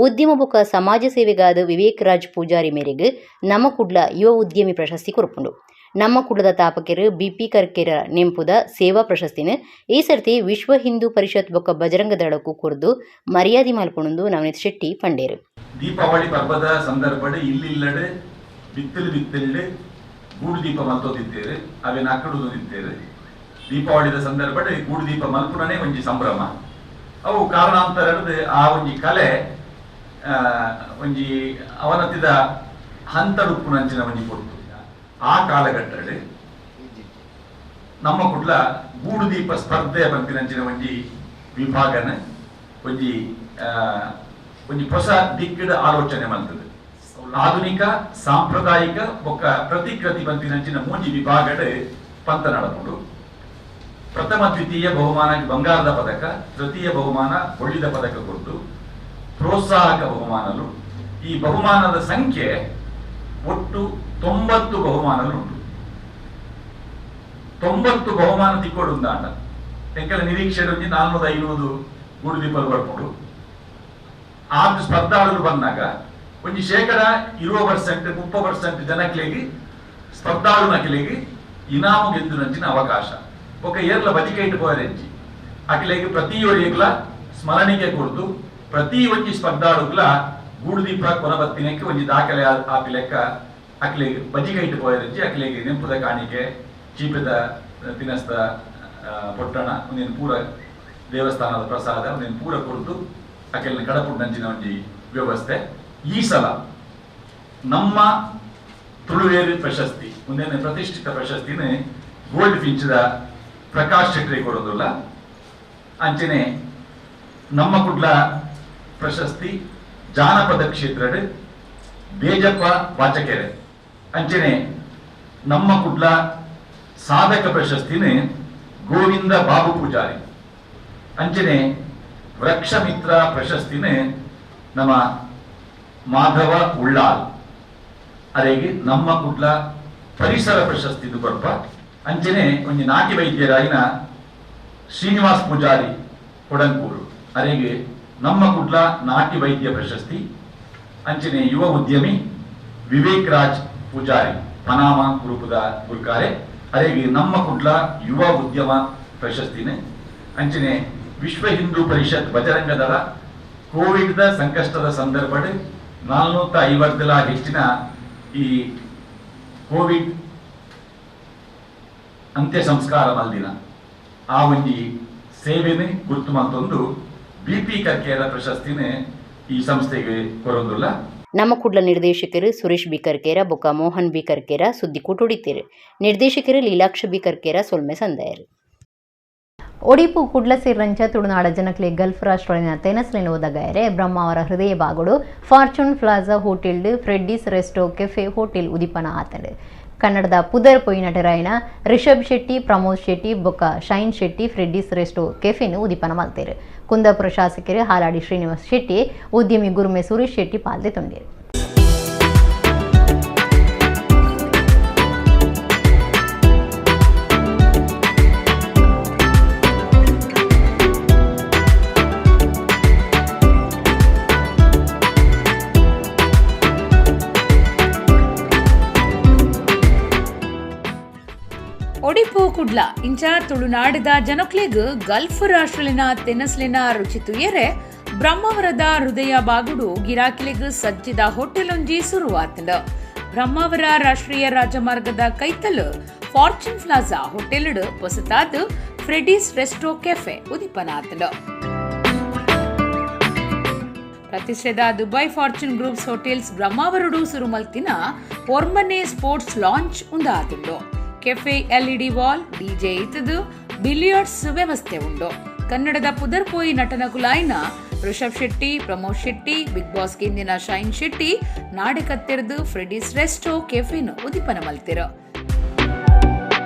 ಉದ್ಯಮ ಬೊಕ್ಕ ಸಮಾಜ ಸೇವೆಗಾದ ವಿವೇಕ್ ರಾಜ್ ಪೂಜಾರಿ ಮೇರೆಗೆ ನಮ್ಮ ಕುಡ್ಲ ಯುವ ಉದ್ಯಮಿ ಪ್ರಶಸ್ತಿ ಕೊರ್ಪುಂಡು. ನಮ್ಮ ಕುಡ್ಲದ ತಾಪಕೆರು ಬಿಪಿ ಕರ್ಕೆರ ನೆಂಪುದ ಸೇವಾ ಪ್ರಶಸ್ತಿನ ಈ ಸರ್ತಿ ವಿಶ್ವ ಹಿಂದೂ ಪರಿಷತ್ ಬೊಕ್ಕ ಬಜರಂಗ ದಳಕ್ಕೂ ಕುರ್ದು ಮರ್ಯಾದೆ ಮಲ್ಪುಣಂದು ನವನೀತ್ ಶೆಟ್ಟಿ ಪಂಡೇರು. ದೀಪಾವಳಿ ಪರ್ವದ ಸಂದರ್ಭ ಇಲ್ಲಿಲ್ಲಡೆ ಬಿತ್ತಲು ಗೂಡುದೀಪ ಮಲ್ತೋದಿದ್ದೇವೆ, ಅವೇನು ಅಕ್ಕಡುದಿದ್ದೇವೆ. ದೀಪಾವಳಿದ ಸಂದರ್ಭ ಗೂಡುದೀಪ ಮಲ್ಪುನೇ ಒಂಜಿ ಸಂಭ್ರಮ. ಅವು ಕಾರಣಾಂತರದ ಆ ಒಂಜಿ ಕಲೆ ಒಂಜಿ ಅವನತಿದ ಹಂತಡುಪ್ಪುನಂಚಿನ ಒಂಜಿ ಕೊಟ್ಟು ಆ ಕಾಲಘಟ್ಟದಲ್ಲಿ ನಮ್ಮ ಕುಡ್ಲ ಗೂಡುದೀಪ ಸ್ಪರ್ಧೆ ಬಂಪಿನಂಚಿನ ಒಂಜಿ ವಿಭಾಗನ ಒಂಜಿ ಹೊಸ ದಿಕ್ಕದ ಆಲೋಚನೆ ಮಾಡ್ತದೆ. ಆಧುನಿಕ ಸಾಂಪ್ರದಾಯಿಕ ಬೊಕ್ಕ ಪ್ರತಿಕೃತಿ ಬಂಪಿನಂಚಿನ ಮೂಜಿ ವಿಭಾಗದ ಪಂಥ ನಡಪುಡು. ಪ್ರಥಮ ದ್ವಿತೀಯ ಬಹುಮಾನ ಬಂಗಾರದ ಪದಕ, ತೃತೀಯ ಬಹುಮಾನ ಬೊಳ್ಳಿದ ಪದಕ ಕೊಟ್ಟು ಪ್ರೋತ್ಸಾಹಕ ಬಹುಮಾನಲು. ಈ ಬಹುಮಾನದ ಸಂಖ್ಯೆ ಒಟ್ಟು 90 ಬಹುಮಾನಗಳು ಉಂಟು. 90 ಬಹುಮಾನ ತಿಕ್ಕೊಡುಂದಾಂಡ ಎಂಕಲ ನಿರೀಕ್ಷೆ 400-500 ಗೂಡುದೀಪಲು ಬರ್ಪುಡು. ಆ ಸ್ಪರ್ಧಾಳು ಬಂದಾಗ ಒಂಜಿ 20% 30% ಜನಕ್ಲೆಗೆ ಸ್ಪರ್ಧಾಳು ನಕಲೆಗೆ ಇನಾಮು ಗೆದ್ದುನಂಚಿನ ಅವಕಾಶ ఒక ఏర్ల బజికైట్ పోయారెంచి అకిలేకి ప్రతి ఒడియకుల స్మరణికే కొడుతూ ప్రతి ಒಂಜಿ ಸ್ಪರ್ಧಾಳುಗಳ ಗೂಡುದೀಪ ಕೊನಬತ್ತಿನಕ್ಕೆ ಒಂಜಿ ದಾಖಲೆ ಆಪಿಲೆಕ್ಕ ಅಕ್ಲೆಗೆ ಬಜಿಕೈಟ್ ಪೋಯರೆಂಚಿ ಅಕ್ಲೆಗೆ ನೆಂಪುದ ಕಾಣಿಕೆ ಚೀಪದ ತಿನಸ್ತ ಪೊಟ್ಟಣ ಒಂದೇನು ಪೂರ ದೇವಸ್ಥಾನದ ಪ್ರಸಾದ ಒಂದೇನು ಪೂರ ಕೊಡ್ತು ಅಕ್ಲೆನ ಕಡಪುಂಡಂಚಿನ ಒಂಜಿ ವ್ಯವಸ್ಥೆ. ಈ ಸಲ ನಮ್ಮ ತುಳುವೇರು ಪ್ರಶಸ್ತಿ ಒಂದೇನು ಪ್ರತಿಷ್ಠಿತ ಪ್ರಶಸ್ತಿನೇ ಗೋಲ್ಡ್ ಫಿಂಚ್ದ ಪ್ರಕಾಶ್ ಶೆಟ್ಟಿ ಕೊಡೋದಿಲ್ಲ. ಅಂಚನೆ ನಮ್ಮ ಕುಡ್ಲ ಪ್ರಶಸ್ತಿ ಜಾನಪದ ಕ್ಷೇತ್ರದ ಬೇಜಪ್ಪ ಬಾಚಕೆರೆ. ಅಂಚನೆ ನಮ್ಮ ಕುಡ್ಲ ಸಾಧಕ ಪ್ರಶಸ್ತಿನೇ ಗೋವಿಂದ ಬಾಬು ಪೂಜಾರಿ. ಅಂಚನೆ ವೃಕ್ಷಮಿತ್ರ ಪ್ರಶಸ್ತಿನೇ ನಮ್ಮ ಮಾಧವ ಉಳ್ಳಾಲ್. ಅರೆಗೆ ನಮ್ಮ ಕುಡ್ಲ ಪರಿಸರ ಪ್ರಶಸ್ತಿ ಕೊರಪ. ಅಂಚನೆ ಒಂಜಿ ನಾಟಿ ವೈದ್ಯರಾಯಿನ ಶ್ರೀನಿವಾಸ್ ಪೂಜಾರಿ ಕೊಡಂಕೂರು ಅರೆಗೆ ನಮ್ಮ ಕುಡ್ಲ ನಾಟಿ ವೈದ್ಯ ಪ್ರಶಸ್ತಿ. ಅಂಚನೆ ಯುವ ಉದ್ಯಮಿ ವಿವೇಕ್ ರಾಜ್ ಪೂಜಾರಿ ಪನಾಮ ಗ್ರೂಪದ ಗುರುಕಾರೆ ಅರೆಗೆ ನಮ್ಮ ಕುಡ್ಲ ಯುವ ಉದ್ಯಮ ಪ್ರಶಸ್ತಿನೇ. ಅಂಚನೆ ವಿಶ್ವ ಹಿಂದೂ ಪರಿಷತ್ ಬಜರಂಗ ದಳ ಕೋವಿಡ್ ಸಂಕಷ್ಟದ ಸಂದರ್ಭ 450 ಹೆಚ್ಚಿನ ಈ ಕೋವಿಡ್ ಅಂತ್ಯ ಸಂಸ್ಕಾರ ಮಲ್ದಿನ ಆ ಒಂಜಿ ಸೇವೆನೇ ಗುರುತು ಮತ್ತೊಂದು ಬಿಪಿ ಕರ್ಕೆರ ಪ್ರಶಸ್ತಿನೇ ಈ ಸಂಸ್ಥೆಗೆ ಕೊರೊಂದುಲ್ಲ. ನಮ್ಮ ಕುಡ್ಲ ನಿರ್ದೇಶಕರು ಸುರೇಶ್ ಬಿಕರ್ಕೇರ ಬೊಕ್ಕ ಮೋಹನ್ ಬಿಕರ್ಕೇರ ಸುದ್ದಿ ಕೂಟುಡಿತೀರು. ನಿರ್ದೇಶಕರು ಲೀಲಾಕ್ಷ ಬಿಕರ್ಕೇರ ಸೊಲ್ಮೆ ಸಂದಾಯರು. ಒಡಿಪು ಕುಡ್ಲ ಸೇರಿದಂಚ ತುಳುನಾಡ ಜನಕ್ಲೆ ಗಲ್ಫ್ ರಾಷ್ಟ್ರಗಳಿನ ತೆನಸ್ಲಿನ ಒದಗಾಯರೆ ಬ್ರಹ್ಮಾವರ ಹೃದಯ ಬಾಗುಡು Fortune Plaza hotel Freddy's resto cafe hotel ಉದಿಪನ ಆತಂಡು. ಕನ್ನಡದ ಪುದರ್ ಪೊಯ್ ನಟರಾಯಣ ರಿಷಬ್ ಶೆಟ್ಟಿ, ಪ್ರಮೋದ್ ಶೆಟ್ಟಿ ಬೊಕ್ಕ ಶೈನ್ ಶೆಟ್ಟಿ ಫ್ರೆಡ್ಡಿಸ್ ರೆಸ್ಟೋ ಕೆಫೆನು ಉದಿಪನ ಮಲ್ತೇರು. ಕುಂದಾಪುರ ಶಾಸಕರು ಹಾಲಾಡಿ ಶ್ರೀನಿವಾಸ್ ಶೆಟ್ಟಿ, ಉದ್ಯಮಿ ಗುರುಮೆ ಸುರೇಶ್ ಶೆಟ್ಟಿ ಪಾಲ್ದೆ ತೊಂಡೇರು. ಒಡಿಪು ಕುಡ್ಲ ಇಂಚ ತುಳುನಾಡದ ಜನಕ್ಲೆಗ್ ಗಲ್ಫ್ ರಾಷ್ಟ್ರಲಿನ ತೆನಸ್ಲಿನ ರುಚಿ ತುಯರೆ ಬ್ರಹ್ಮಾವರದ ಹೃದಯ ಬಾಗುಡು ಗಿರಾಕಿಲೆಗ್ ಸಜ್ಜಿದ ಹೋಟೆಲೊಂಜಿ ಶುರುವಾತಂಡ. ಬ್ರಹ್ಮಾವರ ರಾಷ್ಟ್ರೀಯ ರಾಜಮಾರ್ಗದ ಕೈತಲ್ ಫಾರ್ಚೂನ್ ಪ್ಲಾಜಾ ಹೋಟೆಲ್ ಹೊಸತಾದ್ ಫ್ರೆಡಿಸ್ ರೆಸ್ಟೋ ಕೆಫೆ ಉದಿಪನಾತಂಡ. ಪ್ರತಿಷ್ಠೆದ ದುಬೈ ಫಾರ್ಚೂನ್ ಗ್ರೂಪ್ಸ್ ಹೋಟೆಲ್ಸ್ ಬ್ರಹ್ಮಾವರಡು ಸುರುಮಲ್ತಿನ ಒರ್ಮನೆ ಸ್ಪೋರ್ಟ್ಸ್ ಲಾಂಚ್ ಉಂದಾತುಂಡು. ಕೆಫೆ ಎಲ್ಇಡಿ ವಾಲ್, ಡಿಜೆ ಇತದು ಬಿಲಿಯರ್ಡ್ಸ್ ವ್ಯವಸ್ಥೆ ಉಂಡು. ಕನ್ನಡದ ಪುದರ್ ಪೋಯಿ ನಟನ ಕುಲಾಯಿನ ರಿಷಬ್ ಶೆಟ್ಟಿ, ಪ್ರಮೋದ್ ಶೆಟ್ಟಿ, ಬಿಗ್ ಬಾಸ್ ಗಿಂದಿನ ಶೈನ್ ಶೆಟ್ಟಿ ನಾಡೆ ಕತ್ತೆರೆದು ಫ್ರೆಡಿಸ್ ರೆಸ್ಟೋ ಕೆಫೆನು ಉದಿಪನ ಮಲ್ತಿರು.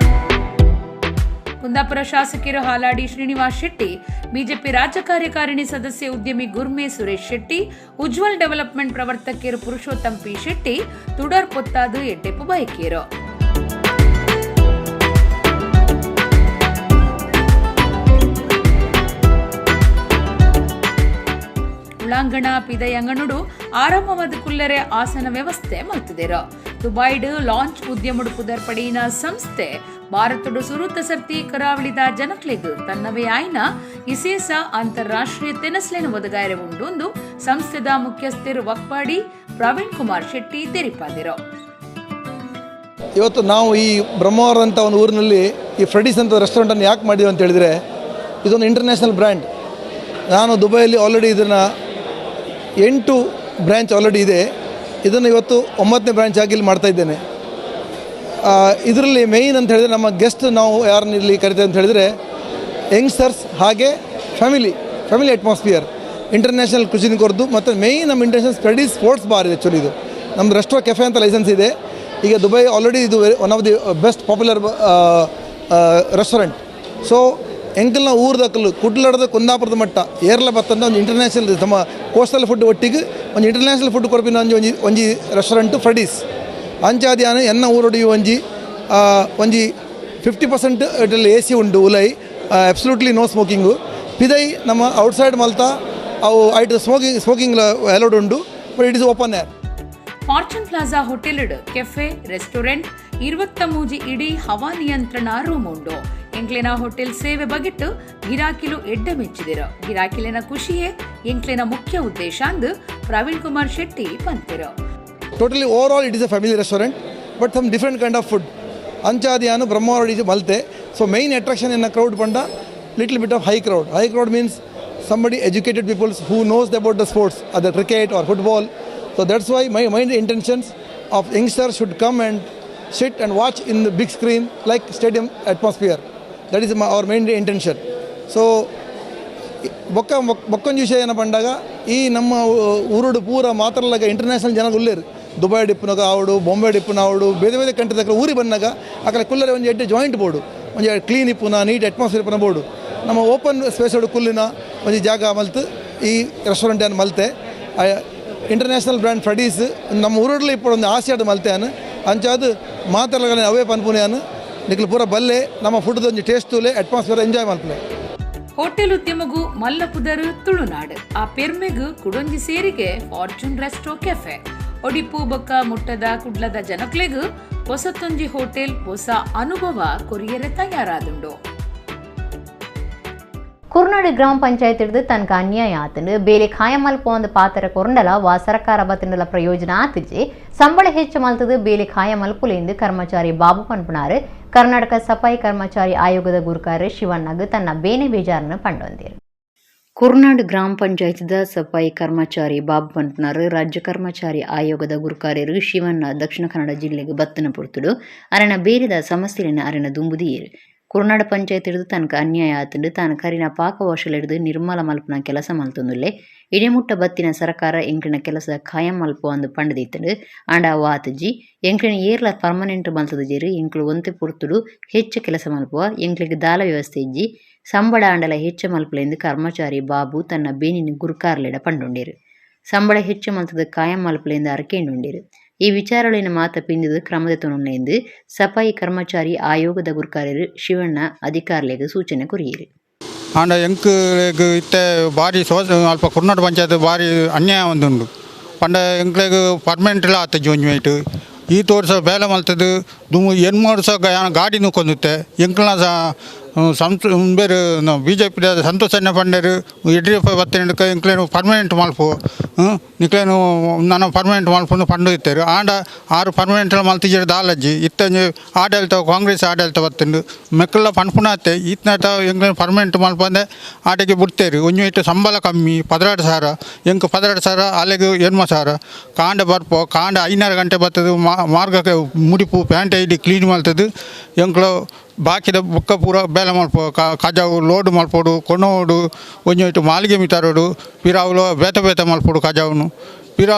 ಕುಂದಾಪುರ ಶಾಸಕರು ಹಾಲಾಡಿ ಶ್ರೀನಿವಾಸ್ ಶೆಟ್ಟಿ, ಬಿಜೆಪಿ ರಾಜ್ಯ ಕಾರ್ಯಕಾರಿಣಿ ಸದಸ್ಯ ಉದ್ಯಮಿ ಗುರ್ಮೆ ಸುರೇಶ್ ಶೆಟ್ಟಿ, ಉಜ್ವಲ್ ಡೆವಲಪ್ಮೆಂಟ್ ಪ್ರವರ್ತಕರು ಪುರುಷೋತ್ತಮ್ ಪಿ ಶೆಟ್ಟಿ ತುಡರ್ ಪೊತ್ತಾದು ಎಡ್ಡೆಪ್ಪು ಬಯಕೇರು. ಒಳಾಂಗಣ ಪಿದಯಂಗನುಡು ಆರಂಭವಾದ ಕುಲ್ಲರೆ ಆಸನ ವ್ಯವಸ್ಥೆ ಮಲ್ತಿದೆರು. ದುಬೈಡ್ ಲಾಂಚ್ ಉದ್ಯಮಡು ಪುದರ್ ಪಡಿಯಿನ ಸಂಸ್ಥೆ ಭಾರತಡು ಸುರುತ ಸರ್ತಿ ಕರಾವಳಿದ ಜನಕ್ಲೆಗ್ ತನ್ನವೇ ಆಯ್ನ ವಿಶೇಷ ಅಂತಾರಾಷ್ಟ್ರೀಯ ತೆನಸ್ಲೆನ ಒದಗಾಯರೆ ಉಂಡು ಸಂಸ್ಥೆದ ಮುಖ್ಯಸ್ಥರು ವಕ್ಪಾಡಿ ಪ್ರವೀಣ್ ಕುಮಾರ್ ಶೆಟ್ಟಿ ತೆರಿಪಾದಿರು. ಇವತ್ತು ನಾವು ಈ ಬ್ರಹ್ಮಾವರ ಅಂತ ಒಂದು ಊರಿನಲ್ಲಿ ಈ ಫ್ರೆಡಿಸ್ ಅಂತ ರೆಸ್ಟೋರೆಂಟನ್ನು ಯಾಕೆ ಮಾಡಿದ್ದೀವಿ ಅಂತ ಹೇಳಿದರೆ, ಇದೊಂದು ಇಂಟರ್ನ್ಯಾಷನಲ್ ಬ್ರ್ಯಾಂಡ್. ನಾನು ದುಬೈಯಲ್ಲಿ ಆಲ್ರೆಡಿ ಇದನ್ನು 8 ಬ್ರ್ಯಾಂಚ್ ಆಲ್ರೆಡಿ ಇದೆ. ಇದನ್ನು ಇವತ್ತು 9ನೇ ಬ್ರ್ಯಾಂಚ್ ಆಗಿ ಇಲ್ಲಿ ಮಾಡ್ತಾಯಿದ್ದೇನೆ. ಇದರಲ್ಲಿ ಮೇಯ್ನ್ ಅಂತ ಹೇಳಿದರೆ ನಮ್ಮ ಗೆಸ್ಟ್ ನಾವು ಯಾರನ್ನ ಇಲ್ಲಿ ಕರಿತೇವೆ ಅಂತ ಹೇಳಿದರೆ ಯಂಗ್ಸ್ಟರ್ಸ್ ಹಾಗೆ ಫ್ಯಾಮಿಲಿ ಅಟ್ಮಾಸ್ಫಿಯರ್, ಇಂಟರ್ನ್ಯಾಷನಲ್ ಕುಜಿನ್ ಕೊರ್ದು ಮತ್ತು ಮೇಯ್ನ್ ನಮ್ಮ ಇಂಟರ್ನ್ಯಾಷನಲ್ ಸ್ಟಡೀಸ್ ಸ್ಪೋರ್ಟ್ಸ್ ಬಾರ್ ಇದೆ. ಆ್ಯಕ್ಚುಲಿ ಇದು ನಮ್ಮ ರೆಸ್ಟೋ ಕೆಫೆ ಅಂತ ಲೈಸೆನ್ಸ್ ಇದೆ. ಈಗ ದುಬೈ ಆಲ್ರೆಡಿ ಇದು one of the best popular restaurant. So ಎಂಕಲ್ನ ಊರ್ದಕ್ಕಲು ಕುಡ್ಲಡದ ಕುಂದಾಪುರದ ಮಟ್ಟ ಏರ್ಲ ಬತ್ತಂದ ಒಂದು ಇಂಟರ್ನ್ಯಾಷನಲ್ ನಮ್ಮ ಕೋಸ್ಟಲ್ ಫುಡ್ ಒಟ್ಟಿಗೆ ಒಂದು ಇಂಟರ್ನ್ಯಾಷನಲ್ ಫುಡ್ ಕೊರಪಿನ ಒಂಜಿ ರೆಸ್ಟೋರೆಂಟ್ ಫ್ರೆಡಿಸ್ ಅಂಚಾದ್ಯಾನ ಎನ್ನ ಊರೊಡಿ ಒಂಜಿ 50% ಇಟಲ್ಲಿ AC ಉಂಡು ಉಲೈ ಅಬ್ಸಲ್ಯೂಟ್ಲಿ ನೋ ಸ್ಮೋಕಿಂಗು ಪಿದೈ ನಮ್ಮ ಔಟ್ಸೈಡ್ ಮಲ್ತಾ ಅವು ಐಟ್ ಸ್ಮೋಕಿಂಗ್ ಅಲೌಡ್ ಉಂಡು, but it is open air. Fortune Plaza hotel cafe restaurant 23 ಇಡೀ ಹವಾ ನಿಯಂತ್ರಣ ರೂಮ್ ಉಂಡು. ಎಂಕ್ಲೆನ ಹೋಟೆಲ್ ಸೇವೆ ಬಗೆಟ್ಟು ಗಿರಾಕಿಲು ಎಡ್ಡ ಮೆಚ್ಚಿದಿರು. ಗಿರಾಕಿಲಿನ ಖುಷಿಯೇ ಎಂಕ್ಲೆನ ಮುಖ್ಯ ಉದ್ದೇಶ ಅಂದು ಪ್ರವೀಣ್ ಕುಮಾರ್ ಶೆಟ್ಟಿ ಪಂತಿರು. Totally over all it is a family restaurant, but some different kind of food. ಅಂಚಾದಿಯಾನು ಬ್ರಹ್ಮಾವರ ಇದು ಮಲ್ತೆ. So main attraction in crowd ಬಂಡ little bit of high crowd means somebody educated people who knows about the sports, either cricket or football. So that's why my main intentions of youngsters should come and sit and watch in the big screen like stadium atmosphere. That is our main intention. So ಬೊಕ್ಕೊಂದು ವಿಷಯ ಏನಪ್ಪ ಅಂದಾಗ ಈ ನಮ್ಮ ಊರುಡು ಪೂರ ಮಾತ್ರಲಾಗ international ಜನ ಉಳ್ಳೇರು. Dubai ಡಿಪ್ಪನಾಗ ಆವಡು, Bombay ಡಿಪ್ಪನ ಆವಡು, ಬೇರೆ ಕಂಟ್ರಿದಾಗ ಊರಿಗೆ ಬಂದಾಗ ಅಕಡೆ ಕುಲ್ಲರೆ ಒಂದು 8 ಜಾಯಿಂಟ್ ಬೋರ್ಡು, ಒಂದು ಕ್ಲೀನ್ ಇಪ್ಪುನ ನೀಟ್ ಅಟ್ಮಾಸ್ಫಿಯರ್ ಪುನ ಬೋರ್ಡು. ನಮ್ಮ ಓಪನ್ ಸ್ಪೇಸ್ ಹೊಡು ಕುಲ್ಲಿನ ಒಂದು ಜಾಗ ಮಲ್ತು ಈ ರೆಸ್ಟೋರೆಂಟ್ ಏನು ಮಲ್ತೆ ಇಂಟರ್ನ್ಯಾಷನಲ್ ಬ್ರ್ಯಾಂಡ್ ಫ್ರೆಡೀಸ್ ನಮ್ಮ ಊರಲ್ಲಿ ఇప్పుడు ಒಂದು ಆಸೆ ಅದು ಮಲ್ತೆ ಅನು ಅಂಚಾದು ಮಾತಾಡಲೇ ಅವೇ ಪನ್ಪುನೆ ಅನು ನಿಕ್ಲು ಪೂರ ಬಲ್ಲೆ ನಮ್ಮ ಫುಡ್ ಒಂದು ಟೇಸ್ಟುಲೆ ಅಟ್ಮಾಸ್ಫಿಯರ್ ಎಂಜಾಯ್ ಮಾಡ್ತಲೆ. ಹೋಟೆಲ್ ಉದ್ಯಮಗೂ ಮಲ್ಲಪುದರ್ ತುಳುನಾಡು ಆ ಪೆರ್ಮೆಗು ಕುಡೊಂಜಿ ಸೇರಿಗೆ ಫಾರ್ಚೂನ್ ರೆಸ್ಟೋ ಕೆಫೆ ಒಡಿಪು ಬೊಕ್ಕ ಮುಟ್ಟದ ಕುಡ್ಲದ ಜನಕ್ಲೆಗು ಹೊಸತೊಂಜಿ ಹೋಟೆಲ್ ಹೊಸ ಅನುಭವ ಕೊರಿಯರೆ ತಯಾರಾದುಂಡು. ಕುರ್ನಾಡು ಗ್ರಾಮ ಪಂಚಾಯತ್ ಹಿಡಿದು ತನಕ ಅನ್ಯಾಯ ಆತಂಡು ಬೇಲೆ ಖಾಯ ಮಲ್ಪೊಂದ ಪಾತ್ರ ಕೊರಂಡಲ ವಾ ಸರ್ಕಾರ ಬತ್ತಂಡಲ ಪ್ರಯೋಜನ ಆತಿಜಿ ಸಂಬಳ ಹೆಚ್ಚು ಮಲ್ತದು ಬೇಲೆ ಖಾಯ ಮಲ್ಪುಲೆಂದು ಕರ್ಮಚಾರಿ ಬಾಬು ಪನ್ಪುನಾರು ಕರ್ನಾಟಕ ಸಫಾಯಿ ಕರ್ಮಚಾರಿ ಆಯೋಗದ ಗುರುಕಾರ್ಯ ಶಿವಣ್ಣಗ್ ತನ್ನ ಬೇನೆ ಬೇಜಾರನ್ನು ಪಂಡೊಂದಿರು. ಕುರ್ನಾಡ್ ಗ್ರಾಮ ಪಂಚಾಯತ್ದ ಸಫಾಯಿ ಕರ್ಮಚಾರಿ ಬಾಬು ಪಂಟ್ನಾರ್ ರಾಜ್ಯ ಕರ್ಮಚಾರಿ ಆಯೋಗದ ಗುರುಕಾರ್ಯರು ಶಿವಣ್ಣ ದಕ್ಷಿಣ ಕನ್ನಡ ಜಿಲ್ಲೆಗೆ ಬತ್ತನ ಪುರ್ತುಡು ಅರಣ ಬೇರೆದ ಸಮಸ್ಯೆಲಿನ ಅರಣ ದುಂಬುದಿಯೇರು ಕುರ್ನಾಡ್ ಪಂಚಾಯತ್ ಹಿಡಿದು ತನಕ ಅನ್ಯಾಯ ಆತಂಡು ತಾನು ಕರಿನ ಪಾಕವಾಶಲಿಡಿದು ನಿರ್ಮಲ ಮಲ್ಪನ ಕೆಲಸ ಮಲ್ತೊಂದುಲ್ಲೆ ಇಡಿಮುಟ್ಟ ಬತ್ತಿನ ಸರ್ಕಾರ ಎಂಕ್ಲಿನ ಕೆಲಸ ಖಾಯಂ ಮಲ್ಪು ಅಂದು ಪಂಡದಿತ್ತಂಡು ಆಂಡ ವಾತಜಿ ಎಂಕ್ಲಿನ ಏರ್ಲ ಪರ್ಮನೆಂಟ್ ಮಲ್ತದ ಜೇರು ಎಂಕ್ಲು ಒಂತೆ ಪುರ್ತುಡು ಹೆಚ್ಚು ಕೆಲಸ ಮಲ್ಪುವ ಎಂಕ್ಲಿಗೆ ದಾಲ ವ್ಯವಸ್ಥೆ ಇಜ್ಜಿ ಸಂಬಳ ಆಂಡಲ ಹೆಚ್ಚು ಮಲ್ಪಲೆಂದು ಕರ್ಮಚಾರಿ ಬಾಬು ತನ್ನ ಬೇನಿನ ಗುರುಕಾರ್ಲೆಡ ಪಂಡುಂಡೇರು ಸಂಬಳ ಹೆಚ್ಚು ಮಲ್ತದ ಖಾಯಂ ಮಲ್ಪಲೆಂದು ಅರಕೇಂಡುಂಡೇರು ಈ ವಿಚಾರಗಳಿನ ಮಾತ ಪಿಂದಿದು ಕ್ರಮದ ತೊನುಂಡೆಂದು ಸಫಾಯಿ ಕರ್ಮಚಾರಿ ಆಯೋಗದ ಗುರುಕಾರ್ಯರು ಶಿವಣ್ಣ ಅಧಿಕಾರಿಗಳಿಗೆ ಸೂಚನೆ ಕೊರಿಯರು ಆಂಡ ಎಂಕ್ಲೆಗ್ ಇತ್ತೆ ಬಾರಿ ಅಲ್ಪ ಕುರ್ನಾಡ್ ಪಂಚಾಯತ್ ಬಾರಿ ಅನ್ಯಾಯ ಒಂದುಂಡು ಪಂಡ ಎಂಕ್ಲೆಗ್ ಪರ್ಮನೆಂಟ್ ಆತಜ್ಜಿ ಒಂಜಿ ಈ ತೋರ್ಸ ಬೇಲೆ ಮಲ್ತದು ದುಮ್ಮು ಎನ್ಮೂರು ಗಾಡಿ ನುಕ್ಕೊಂದುತ್ತೆ ಎಂಕ್ಲ ಬೇರೆ BJP ಸಂತೋಷನೆ ಪಂಡರು ಯಡಿಯೂರಪ್ಪ ಬತ್ತೇನು ಇಂಕ್ಲೇನು ಪರ್ಮನೆಂಟ್ ಮಲ್ಪು ನಿಕ್ಲೇನು ನಾನು ಪರ್ಮನೆಂಟ್ ಮಲ್ಪು ಪಂಡು ಇತ್ತೇರು ಆಂಡ ಆರು ಪರ್ಮನೆಂಟ್ ಮಲ್ತಿಜರು ದಾಲಜ್ಜಿ ಇತ್ತಂಜಿ ಆಡಳಿತ ಕಾಂಗ್ರೆಸ್ ಆಡಳಿತ ಬತ್ತಂಡು ಮೆಕ್ಕಲ್ಲ ಪನ್ಪುಣತ್ತೆ ಇತ್ನಟ ಎಂಕ್ಲೇನು ಪರ್ಮನೆಂಟ್ ಮಲ್ಪಂದೆ ಆಟಕ್ಕೆ ಬಿಡ್ತೇರು ಒಂಜು ಇಟ್ಟು ಸಂಬಳ ಕಮ್ಮಿ 16,000 ಎಂಕ್ 16,000 ಅಲ್ಲಿಗೆ 8,000 ಕಾಂಡ ಬರ್ಪೋ ಕಾಂಡ 5 ಗಂಟೆ ಬರ್ತದೆ ಮಾರ್ಗಕ್ಕೆ ಮುಡಿಪು ಪ್ಯಾಂಟ್ ಐಡಿ ಕ್ಲೀನ್ ಮಾಡ್ತದೆ ಎಂಕ್ಲು ಬಾಕಿದ ಬುಕ್ಕ ಪೂರ ಬೇಲೆ ಮಲ್ಪೋ ಕಜಾವು ಲೋಡ್ ಮಲ್ಪೋಡು ಕೊನೋಡು ಒಂಜು ಮಾಲಿಗೆ ಮಿತಾರೋಡು ಪಿರಾವುಲು ಬೇತ ಮಲ್ಪೋಡು ಕಜಾವುನು ಪಿರ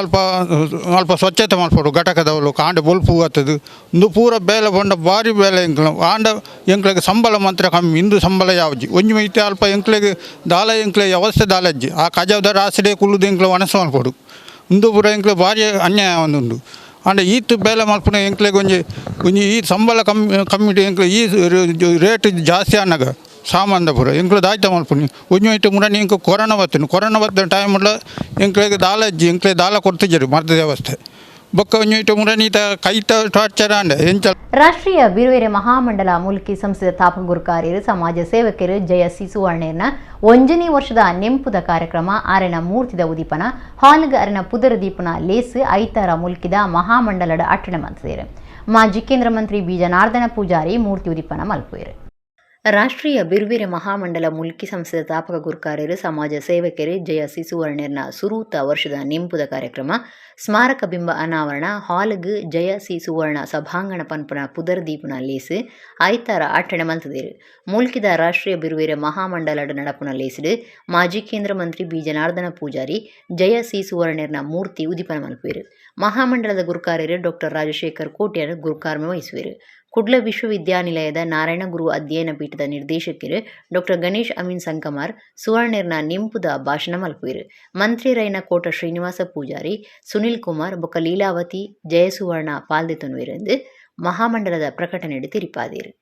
ಅಲ್ಪ ಸ್ವಚ್ಛತೆ ಮಲ್ಪೋಡು ಘಟಕದವಳು ಕಾಂಡ ಬೊಲ್ಪು ಆಗ್ತದೆ ಇಂದು ಪೂರ ಬೇಲೆ ಬಂಡ ಭಾರಿ ಬೇಲೆ ಎಂಕ್ಲು ಆಂಡ ಎಂಕ್ಲೆಗೆ ಸಂಬಳ ಮಾತ್ರ ಕಮ್ಮಿ ಇಂದು ಸಂಬಳ ಯಾವ್ಜಿ ಒಂಜು ಮೈತೆ ಅಲ್ಪ ಎಂಕ್ಲೆಗೆ ದಾಲ ಎಂಕ್ಲೆ ಅವಸ್ಥೆ ದಾಲಜ್ಜಿ ಆ ಕಜಾವದ ರಾಸಡೆ ಕುಲ್ಲುದು ಎಂಕ್ಲೆ ಒಣಸ ಮಲ್ಪೋಡು ಇಂದು ಪೂರ ಎಂಕ್ಲೆ ಭಾರಿ ಅನ್ಯಾಯ ಒಂದುಂಡು ಅಂಡ್ ಈತ್ ಬೇಲೆ ಮಲ್ಪುನ ಎಂಕ್ಲೆಗೆ ಒಂಜಿ ಈ ಸಂಬಳ ಕಮ್ಮಿ ಎಂಕ್ಲೆ ಈ ರೇಟ್ ಜಾಸ್ತಿ ಅನ್ನಗ ಸಾಮಾನ್ದ ಪೂರ ಎಂಕ್ಲು ದಾಯ್ತ ಮಲ್ಪುನಿ ಒಂಜು ಮುರನಿ ಎಂಕ್ ಕೊರೋನಾ ಬತ್ತಿನ ಟೈಮಲ್ಲ ಎಂಕ್ಲೆಗೆ ದಾಲ ಅಜ್ಜಿ ಎಂಕ್ಲೆ ದಾಲ ಕೊಡ್ತಿದ್ದರು ಮರದ ವ್ಯವಸ್ಥೆ ಬೊಕ್ಕ ಒಂಜು ಮುರನೀತ ಕೈತ ಟಾರ್ಚರ್ ಅಂಡ ಎಂಚ ರಾಷ್ಟ್ರೀಯ ಬೀರುವೆರೆ ಮಹಾಮಂಡಲ ಮುಲ್ಕಿ ಸಂಸ್ಥೆಯ ತಾಪಕ ಗುರುಕಾರ್ಯರು ಸಮಾಜ ಸೇವಕರು ಜಯ ಸುವರ್ಣೇರ್ನ 1ನೇ ವರ್ಷದ ನೆಂಪುದ ಕಾರ್ಯಕ್ರಮ ಅರೆನ ಮೂರ್ತಿದ ಉದೀಪನ ಹಾಲ್ಗ ಅರೆನ ಪುದರ ದೀಪನ ಲೇಸ್ ಐತಾರ ಮುಲ್ಕಿದ ಮಹಾಮಂಡಲದ ಅಟ್ಟಣ ಮಂತ್ರಿರು ಮಾಜಿ ಕೇಂದ್ರ ಮಂತ್ರಿ ಬಿ ಜನಾರ್ದನ ಪೂಜಾರಿ ಮೂರ್ತಿ ಉದೀಪನ ಮಲ್ಪುವೆರು ರಾಷ್ಟ್ರೀಯ ಬಿರುವೆರೆ ಮಹಾಮಂಡಲ ಮುಲ್ಕಿ ಸಂಸ್ಥೆಯ ತಾಪಕ ಗುರುಕಾರ್ಯರು ಸಮಾಜ ಸೇವಕರು ಜಯ ಸುವರ್ಣೇರ್ನ ಸುರೂತ ವರ್ಷದ ನೆಂಪುದ ಕಾರ್ಯಕ್ರಮ ಸ್ಮಾರಕ ಬಿಂಬ ಅನಾವರಣ ಹಾಲ್ಗ್ ಜಯ ಸುವರ್ಣ ಸಭಾಂಗಣ ಪನ್ಪನ ಪುದರ್ ದೀಪನ ಲೇಸ್ ಐತಾರ ಅಟ್ಟಣೆ ಮಲ್ತದೇರು ಮುಲ್ಕಿದ ರಾಷ್ಟ್ರೀಯ ಬಿರುವೆರೆ ಮಹಾಮಂಡಲದ ನಡಪುನ ಲೇಸ್ಡ್ ಮಾಜಿ ಕೇಂದ್ರ ಮಂತ್ರಿ ಬಿ ಜನಾರ್ದನ ಪೂಜಾರಿ ಜಯ ಸುವರ್ಣೇರ್ನ ಮೂರ್ತಿ ಉದೀಪನ ಮಲ್ಪುವೆರು ಮಹಾಮಂಡಲದ ಗುರುಕಾರ್ಯರು ಡಾಕ್ಟರ್ ರಾಜಶೇಖರ್ ಕೋಟ್ಯಾರ್ ಗುರುಕಾರ್ಮೆ ವಹಿಸುವೆರು ಕುಡ್ಲ ವಿಶ್ವವಿದ್ಯಾನಿಲಯದ ನಾರಾಯಣ ಗುರು ಅಧ್ಯಯನ ಪೀಠದ ನಿರ್ದೇಶಕರು ಡಾಕ್ಟರ್ ಗಣೇಶ್ ಅಮೀನ್ ಸಂಕಮಾರ್ ಸುವರ್ಣೇರ್ನ ನಿಂಪುದ ಭಾಷಣ ಮಲ್ಪುವೆರು ಮಂತ್ರಿರೈನ ಕೋಟ ಶ್ರೀನಿವಾಸ ಪೂಜಾರಿ ಸುನಿಲ್ ಕುಮಾರ್ ಬೊಕ್ಕ ಲೀಲಾವತಿ ಜಯಸುವರ್ಣ ಪಾಲ್ದೆತೊನ್ವೆರೆಂದು ಮಹಾಮಂಡಲದ ಪ್ರಕಟಣೆಡು ತಿರಿಪಾದೇರು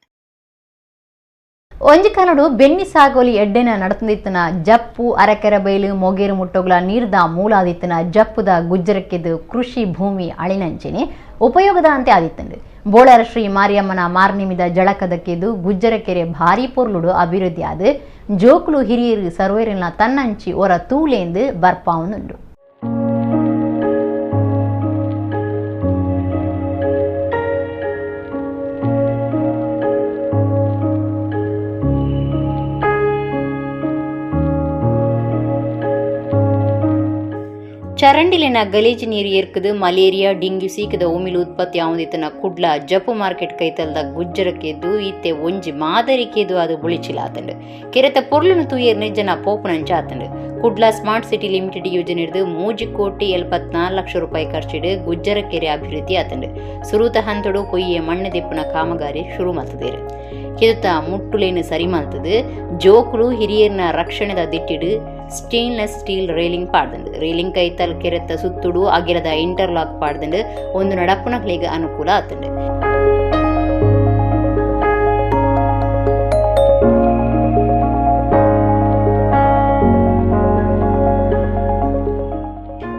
ಒಂಜಿ ಕಾಲಡು ಬೆನ್ನಿ ಸಾಗೋಲಿ ಎಡ್ಡೆನ ನಡತಂದಿತ್ತನ ಜಪ್ಪು ಅರಕೆರ ಬೈಲು ಮೊಗೇರು ಮುಟ್ಟೋಗ್ಲ ನೀರ್ದ ಮೂಲಾದಿತ್ತನ ಜಪ್ಪುದ ಗುಜ್ಜರಕ್ಕೆದು ಕೃಷಿ ಭೂಮಿ ಅಳಿನಂಚೆನೆ ಉಪಯೋಗದ ಅಂತೆ ಆದಿತ್ತಂಡು ಬೋಳರ ಶ್ರೀ ಮಾರಿಯಮ್ಮನ ಮಾರ್ನಿಮಿದ ಜಳಕದಕ್ಕೆದು ಗುಜ್ಜರಕೆರೆ ಭಾರಿ ಪೊರ್ಲುಡು ಅಭಿವೃದ್ಧಿ ಆದ ಜೋಕುಲು ಹಿರಿಯರು ಸರ್ವೇರಿನ ತನ್ನಂಚಿ ಒರ ತೂಲೆಂದು ಬರ್ಪಾವನುಂಡು ಚರಂಡಿಲಿನ ಗಲೀಜು ನೀರು ಏರ್ಕದು ಮಲೇರಿಯಾ ಡೆಂಗ್ಯೂ ಸೀಕದ ಉಮಿಲು ಉತ್ಪತ್ತಿ ಆವುದಿತ್ತನ ಕುಡ್ಲ ಜಪ್ಪು ಮಾರ್ಕೆಟ್ ಕೈತಲ್ದ ಗುಜ್ಜರಕ್ಕೆದ್ದು ಇತ್ತೆ ಒಂಜಿ ಮಾದರಿಕೆದು ಅದು ಬುಳಿಚಿಲ ಆತಂಡು ಕೆರೆತ ಪೊರ್ಲುನು ತೂಯರ್ ನಿಜನ ಪೋಪುನಂಚ ಆತಂಡು ಕುಡ್ಲ ಸ್ಮಾರ್ಟ್ ಸಿಟಿ ಲಿಮಿಟೆಡ್ ಯೋಜನೆ ಹಿಡಿದು 3,74 ಲಕ್ಷ ರೂಪಾಯಿ ಖರ್ಚಿಡು ಗುಜ್ಜರಕೆರೆ ಅಭಿವೃದ್ಧಿ ಆತಂಡು ಸುರೂತ ಹಂತಡು ಕೊಯ್ಯೆ ಮಣ್ಣು ದಿಪ್ಪನ ಕಾಮಗಾರಿ ಶುರು ಮಾಡ್ತದೇರು ಕೆದುತ್ತ ಮುಟ್ಟುಲೇನು ಸರಿ ಮಾಡ್ತದು ಜೋಕುಲು ಹಿರಿಯರ್ನ ರಕ್ಷಣೆದ ದಿಟ್ಟಿಡು ಸ್ಟೇನ್ಲೆಸ್ ಸ್ಟೀಲ್ ರೇಲಿಂಗ್ ಪಾಡ್ದಂಡು ರೇಲಿಂಗ್ ಕೈತಲ್ ಕೆರೆತ್ತ ಸುತ್ತುಡು ಅಗಿಲದ ಇಂಟರ್ಲಾಕ್ ಪಾಡ್ದಂಡು ಒಂದು ನಡಪುನಗಳಿಗೆ ಅನುಕೂಲ ಆತಂಡು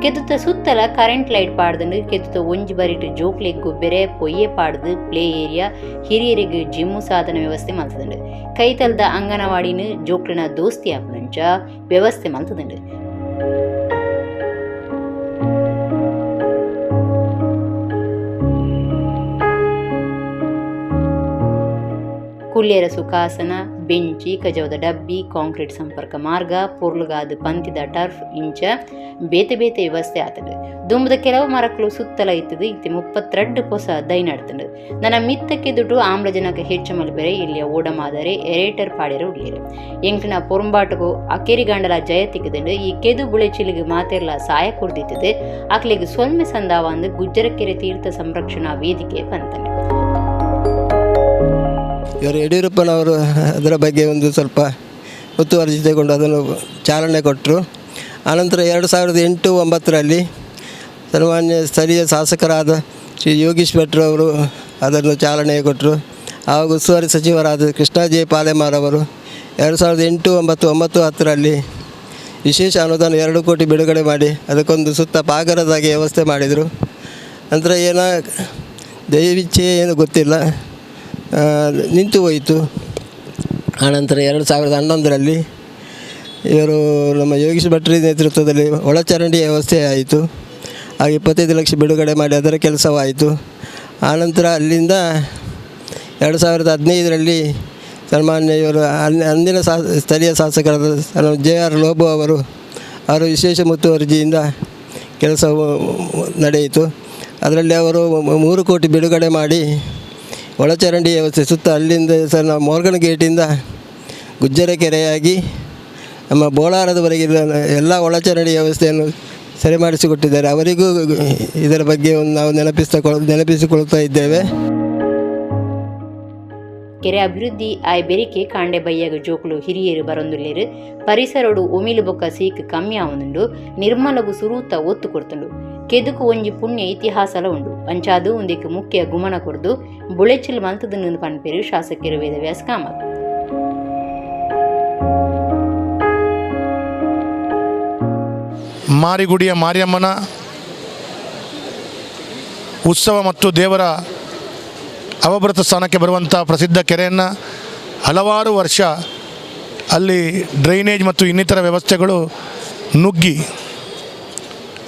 ಕೆತ್ತುತ್ತ ಸುತ್ತಲ ಕರೆಂಟ್ ಲೈಟ್ ಪಾಡ್ದಂಡು ಕೆತ್ತುತ್ತ ಒಂಜಿ ಬರಿಟ್ ಜೋಕ್ಲೆಗ್ ಗೊಬ್ಬೆರೆ ಪೊಯ್ಯೆ ಪಾಡ್ದು ಪ್ಲೇ ಏರಿಯಾ ಹಿರಿಯರಿಗೆ ಜಿಮ್ಮು ಸಾಧನ ವ್ಯವಸ್ಥೆ ಮಲ್ತದಂಡು ಕೈತಲ್ದ ಅಂಗನವಾಡಿನ ಜೋಕ್ಲಿನ ದೋಸ್ತಿ ಆಪುನಂಚ ವ್ಯವಸ್ಥೆ ಮಲ್ತದಂಡು ಕುಲ್ಯರ ಸುಖಾಸನ ಬೆಂಚಿ ಕಜವದ ಡಬ್ಬಿ ಕಾಂಕ್ರೀಟ್ ಸಂಪರ್ಕ ಮಾರ್ಗ ಪೊರ್ಲುಗಾದ ಪಂತಿದ ಟರ್ಫ್ ಇಂಚ ಬೇತೆ ಬೇತೆ ವ್ಯವಸ್ಥೆ ಆತದೆ ದುಂಬದ ಕೆಲವು ಮರಗಳು ಸುತ್ತಲ ಇತ್ತದು ಇತ್ತೆ 32 ಹೊಸ ದೈ ನಡ್ತಂಡು ನನ್ನ ಮಿತ್ತಕ್ಕೆ ದುಡ್ಡು ಆಮ್ಲಜನಕ ಹೆಚ್ಚು ಮಲ್ಪೆರೆ ಇಲ್ಲಿಯ ಓಡಮಾದರೆ ಎರೇಟರ್ ಪಾಡ್ಯರ ಉಳ್ಳಿರು ಎಂಕ್ನ ಪೊರಂಬಾಟಗೂ ಅಕೇರಿಗಾಂಡಲ ಜಯ ತಿಕ್ಕದಂಡು ಈ ಕೆದು ಬುಳೆಚಿಲಿಗೆ ಮಾತೆಲ್ಲ ಸಹಾಯ ಕೊಡ್ದಿತ್ತದೆ ಅಕ್ಲಿಗೆ ಸೊಲ್ಮೆ ಸಂದಾವ ಅಂದು ಗುಜ್ಜರಕೆರೆ ತೀರ್ಥ ಸಂರಕ್ಷಣಾ ವೇದಿಕೆ ಬಂತನೆ. ಇವರು ಯಡಿಯೂರಪ್ಪನವರು ಅದರ ಬಗ್ಗೆ ಒಂದು ಸ್ವಲ್ಪ ಮುತುವರ್ಜಿ ತೆಗೆದುಕೊಂಡು ಅದನ್ನು ಚಾಲನೆ ಕೊಟ್ಟರು. ಆನಂತರ 2008-09 ಸನ್ಮಾನ್ಯ ಸ್ಥಳೀಯ ಶಾಸಕರಾದ ಶ್ರೀ ಯೋಗೀಶ್ ಭಟ್ರು ಅವರು ಅದನ್ನು ಚಾಲನೆ ಕೊಟ್ಟರು. ಆವಾಗ ಉಸ್ತುವಾರಿ ಸಚಿವರಾದ ಕೃಷ್ಣ ಜೆ ಪಾಲೆಮಾರವರು 2008-09-10 ವಿಶೇಷ ಅನುದಾನ 2 ಕೋಟಿ ಬಿಡುಗಡೆ ಮಾಡಿ ಅದಕ್ಕೊಂದು ಸುತ್ತ ಪಾಗರದಾಗಿ ವ್ಯವಸ್ಥೆ ಮಾಡಿದರು. ನಂತರ ಏನೋ ದಯವಿಚ್ಛೆ ಏನು ಗೊತ್ತಿಲ್ಲ ನಿಂತು ಹೋಯಿತು. ಆನಂತರ 2011 ಇವರು ನಮ್ಮ ಯೋಗೀಶ್ ಭಟ್ರಿ ನೇತೃತ್ವದಲ್ಲಿ ಒಳಚರಂಡಿ ವ್ಯವಸ್ಥೆ ಆಯಿತು. ಹಾಗೆ 25 ಲಕ್ಷ ಬಿಡುಗಡೆ ಮಾಡಿ ಅದರ ಕೆಲಸವಾಯಿತು. ಆನಂತರ ಅಲ್ಲಿಂದ 2015 ಸನ್ಮಾನ್ಯ ಇವರು ಅಂದಿನ ಸ್ಥಳೀಯ ಶಾಸಕರಾದ JR ಲೋಬೋ ಅವರು ವಿಶೇಷ ಮುತುವರ್ಜಿಯಿಂದ ಕೆಲಸ ನಡೆಯಿತು. ಅದರಲ್ಲಿ ಅವರು 3 ಕೋಟಿ ಬಿಡುಗಡೆ ಮಾಡಿ ಒಳಚರಂಡಿ ವ್ಯವಸ್ಥೆ ಸುತ್ತ ಅಲ್ಲಿಂದ ನಾವು ಮೋರ್ಗನ್ ಗೇಟಿಂದ ಗುಜ್ಜರ ಕೆರೆಯಾಗಿ ನಮ್ಮ ಬೋಳಾರದವರೆಗೆ ಎಲ್ಲ ಒಳಚರಂಡಿ ವ್ಯವಸ್ಥೆಯನ್ನು ಸರಿ ಮಾಡಿಸಿಕೊಟ್ಟಿದ್ದಾರೆ. ಅವರಿಗೂ ಇದರ ಬಗ್ಗೆ ನಾವು ನೆನಪಿಸಿಕೊಳ್ತಾ ಇದ್ದೇವೆ. ಕೆರೆ ಅಭಿವೃದ್ಧಿ ಆಯ್ ಬೆರಿಕೆ ಕಾಂಡೆ ಬಯ್ಯಾಗ ಜೋಕುಲು ಹಿರಿಯರು ಬರೊಂದುಲ್ಲೇರು ಪರಿಸರೋಡು ಒಮಿಲು ಬೊಕ್ಕ ಸೀಕ್ ಕಮ್ಮಿ ಆವನುಂಡು ನಿರ್ಮಲಗು ಸುರೂತ ಒತ್ತು ಕೊಡ್ತಂಡು ಕೆದುಕು ಒಂಜಿ ಪುಣ್ಯ ಇತಿಹಾಸಲ ಉಂಡು ಅಂಚಾದು ಒಂದಕ್ಕೆ ಮುಖ್ಯ ಗುಮನ ಕೊಡ್ದು ಬುಳೆಚಿಲ್ ಮಲ್ತದನ್ನು ಪನ್ಪೇರು ಶಾಸಕರು ವೇದವ್ಯಾಸ ಕಾಮತ್. ಮಾರಿಗುಡಿಯ ಮಾರಿಯಮ್ಮನ ಉತ್ಸವ ಮತ್ತು ದೇವರ ಅವಭೃತ ಸ್ಥಾನಕ್ಕೆ ಬರುವಂಥ ಪ್ರಸಿದ್ಧ ಕೆರೆಯನ್ನು ಹಲವಾರು ವರ್ಷ ಅಲ್ಲಿ ಡ್ರೈನೇಜ್ ಮತ್ತು ಇನ್ನಿತರ ವ್ಯವಸ್ಥೆಗಳು ನುಗ್ಗಿ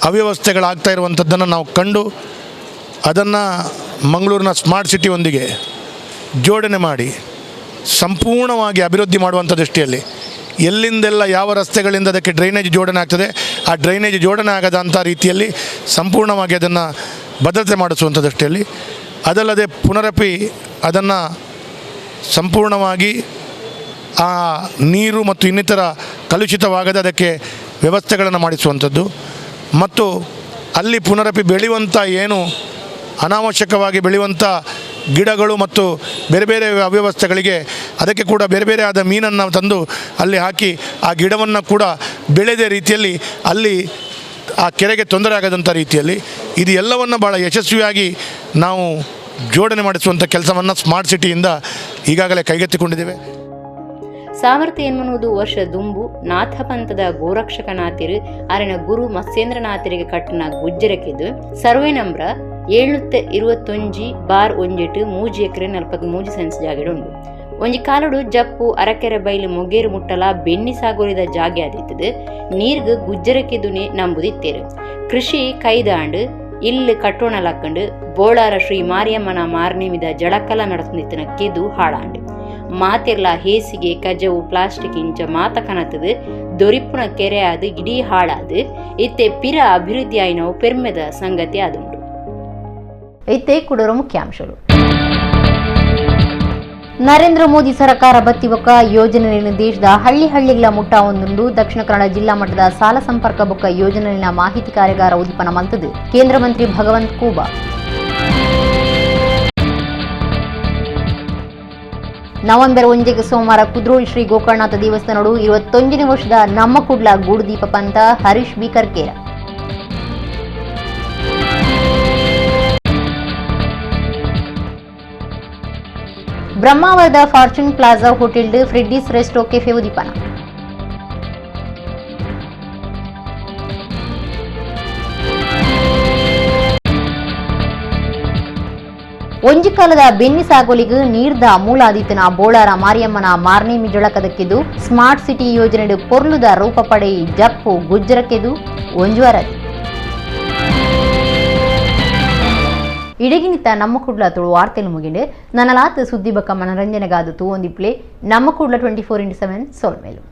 ಅವ್ಯವಸ್ಥೆಗಳಾಗ್ತಾ ಇರುವಂಥದ್ದನ್ನು ನಾವು ಕಂಡು ಅದನ್ನು ಮಂಗಳೂರಿನ ಸ್ಮಾರ್ಟ್ ಸಿಟಿಯೊಂದಿಗೆ ಜೋಡಣೆ ಮಾಡಿ ಸಂಪೂರ್ಣವಾಗಿ ಅಭಿವೃದ್ಧಿ ಮಾಡುವಂಥ ದೃಷ್ಟಿಯಲ್ಲಿ ಎಲ್ಲಿಂದೆಲ್ಲ ಯಾವ ರಸ್ತೆಗಳಿಂದ ಅದಕ್ಕೆ ಡ್ರೈನೇಜ್ ಜೋಡಣೆ ಆಗ್ತದೆ ಆ ಡ್ರೈನೇಜ್ ಜೋಡಣೆ ಆಗದಂಥ ರೀತಿಯಲ್ಲಿ ಸಂಪೂರ್ಣವಾಗಿ ಅದನ್ನು ಭದ್ರತೆ ಮಾಡಿಸುವಂಥ ದೃಷ್ಟಿಯಲ್ಲಿ ಅದಲ್ಲದೆ ಪುನರಪಿ ಅದನ್ನು ಸಂಪೂರ್ಣವಾಗಿ ಆ ನೀರು ಮತ್ತು ಇನ್ನಿತರ ಕಲುಷಿತವಾಗದೆ ಅದಕ್ಕೆ ವ್ಯವಸ್ಥೆಗಳನ್ನು ಮಾಡಿಸುವಂಥದ್ದು ಮತ್ತು ಅಲ್ಲಿ ಪುನರಪಿ ಬೆಳೆಯುವಂಥ ಏನು ಅನಾವಶ್ಯಕವಾಗಿ ಬೆಳೆಯುವಂಥ ಗಿಡಗಳು ಮತ್ತು ಬೇರೆ ಬೇರೆ ಅವ್ಯವಸ್ಥೆಗಳಿಗೆ ಅದಕ್ಕೆ ಕೂಡ ಬೇರೆ ಬೇರೆ ಆದ ಮೀನನ್ನು ತಂದು ಅಲ್ಲಿ ಹಾಕಿ ಆ ಗಿಡವನ್ನು ಕೂಡ ಬೆಳೆದ ರೀತಿಯಲ್ಲಿ ಅಲ್ಲಿ ಆ ಕೆರೆಗೆ ತೊಂದರೆ ಆಗದಂಥ ರೀತಿಯಲ್ಲಿ ಇದು ಎಲ್ಲವನ್ನು ಭಾಳ ಯಶಸ್ವಿಯಾಗಿ ನಾವು ಜೋಡಣೆ ಮಾಡಿಸುವಂಥ ಕೆಲಸವನ್ನು ಸ್ಮಾರ್ಟ್ ಸಿಟಿಯಿಂದ ಈಗಾಗಲೇ ಕೈಗೆತ್ತಿಕೊಂಡಿದ್ದೇವೆ. ಸಾಮರ್ಥ್ಯ ಎನ್ನುವುದು ವರ್ಷ ದುಂಬು ನಾಥ ಪಂಥದ ಗೋರಕ್ಷಕನಾಥಿರು ಅರಿನ ಗುರು ಮತ್ಸ್ಯೇಂದ್ರನಾಥರಿಗೆ ಕಟ್ಟನ ಗುಜ್ಜರಕ್ಕಿದ್ದು ಸರ್ವೆ ನಂಬರ್ 721/1 3 ಎಕರೆ 43 ಸೆನ್ಸ್ ಜಾಗಡೆ ಉಂಡು. ಒಂಜಿ ಕಾಲುಡು ಜಪ್ಪು ಅರಕೆರೆ ಬೈಲು ಮೊಗೇರು ಮುಟ್ಟಲ ಬೆನ್ನಿ ಸಾಗೋರಿದ ಜಾಗೆ ಆದಿತ್ತದು ನೀರ್ಗ್ ಗುಜ್ಜರಕ್ಕಿದುನೆ ನಂಬುದಿತ್ತೇರು ಕೃಷಿ ಕೈದಾಂಡು ಇಲ್ಲಿ ಕಟ್ಟೋಣ ಲಕ್ಕಂಡು ಬೋಳಾರ ಶ್ರೀ ಮಾರಿಯಮ್ಮನ ಮಾರ್ನೇಮಿದ ಜಳಕಲ ನಡೆಸುತ್ತಿನ ಕೆದು ಹಾಳಾಂಡು ಮಾತೆರ್ಲ ಹೇಸಿಗೆ ಕಜವು ಪ್ಲಾಸ್ಟಿಕ್ ಇಂಚ ಮಾತ ಕನತದು ದೊರಿಪುನ ಕೆರೆ ಆದು ಇಡೀ ಹಾಳಾದು ಇತ್ತೆ ಪಿರ ಅಭಿವೃದ್ಧಿ ಆಯ್ನವು ಪೆರ್ಮೆದ ಸಂಗತಿ ಆದುಂಡು. ಇತ್ತೆ ಕುಡೂರು ಮುಖ್ಯಾಂಶಗಳು. ನರೇಂದ್ರ ಮೋದಿ ಸರ್ಕಾರ ಬತ್ತಿಬೊಕ್ಕ ಯೋಜನೆಯನ್ನು ದೇಶದ ಹಳ್ಳಿಗಳ ಮುಟ್ಟ ಒಂದುಂಡು ದಕ್ಷಿಣ ಕನ್ನಡ ಜಿಲ್ಲಾ ಮಟ್ಟದ ಸಾಲ ಸಂಪರ್ಕ ಬೊಕ್ಕ ಯೋಜನೆಯ ಮಾಹಿತಿ ಕಾರ್ಯಾಗಾರ ಉದ್ದಿಪನ ಮಲ್ತದು ಕೇಂದ್ರ ಮಂತ್ರಿ ಭಗವಂತ್ ಖೂಬಾ. ನವೆಂಬರ್ 1 ಸೋಮವಾರ ಕುದ್ರೋಳಿ ಶ್ರೀ ಗೋಕರ್ಣನಾಥ ದೇವಸ್ಥಾನಡು 21ನೇ ವರ್ಷದ ನಮ್ಮ ಕುಡ್ಲ ಗೂಡುದೀಪ ಪಂತ ಹರೀಶ್ ಬಿ ಕರ್ಕೇರ. ಬ್ರಹ್ಮಾವರದ Fortune Plaza hotel Freddy's resto cafe ಉದಿಪನ. ಒಂಜಿ ಕಾಲದ ಬೆನ್ನಿ ಸಾಗೋಲಿಗೆ ನೀರ್ದ ಮೂಲಾದಿತನ ಬೋಳಾರ ಮಾರಿಯಮ್ಮನ ಮಾರ್ನೇಮಿ ಜಳಕದಕ್ಕಿದು ಸ್ಮಾರ್ಟ್ ಸಿಟಿ ಯೋಜನೆ ಪೊರ್ಲುದ ರೂಪ ಪಡೆ ಜಪ್ಪು ಗುಜ್ಜರಕ್ಕೆದು ಒಂಜುವರದಿ. ಇಡಗಿನಿತ ನಮ್ಮ ಕುಡ್ಲ ತುಳು ವಾರ್ತೆಲು ಮುಗಿಂಡು ನನ್ನಲಾತ ಸುದ್ದಿ ಬಕ್ಕ ಮನರಂಜನೆಗಾದ ತೂವೊಂದಿಪ್ಲೆ ನಮ್ಮ ಕುಡ್ಲ 24/7 ಸೋಲ್ಮೇಲು.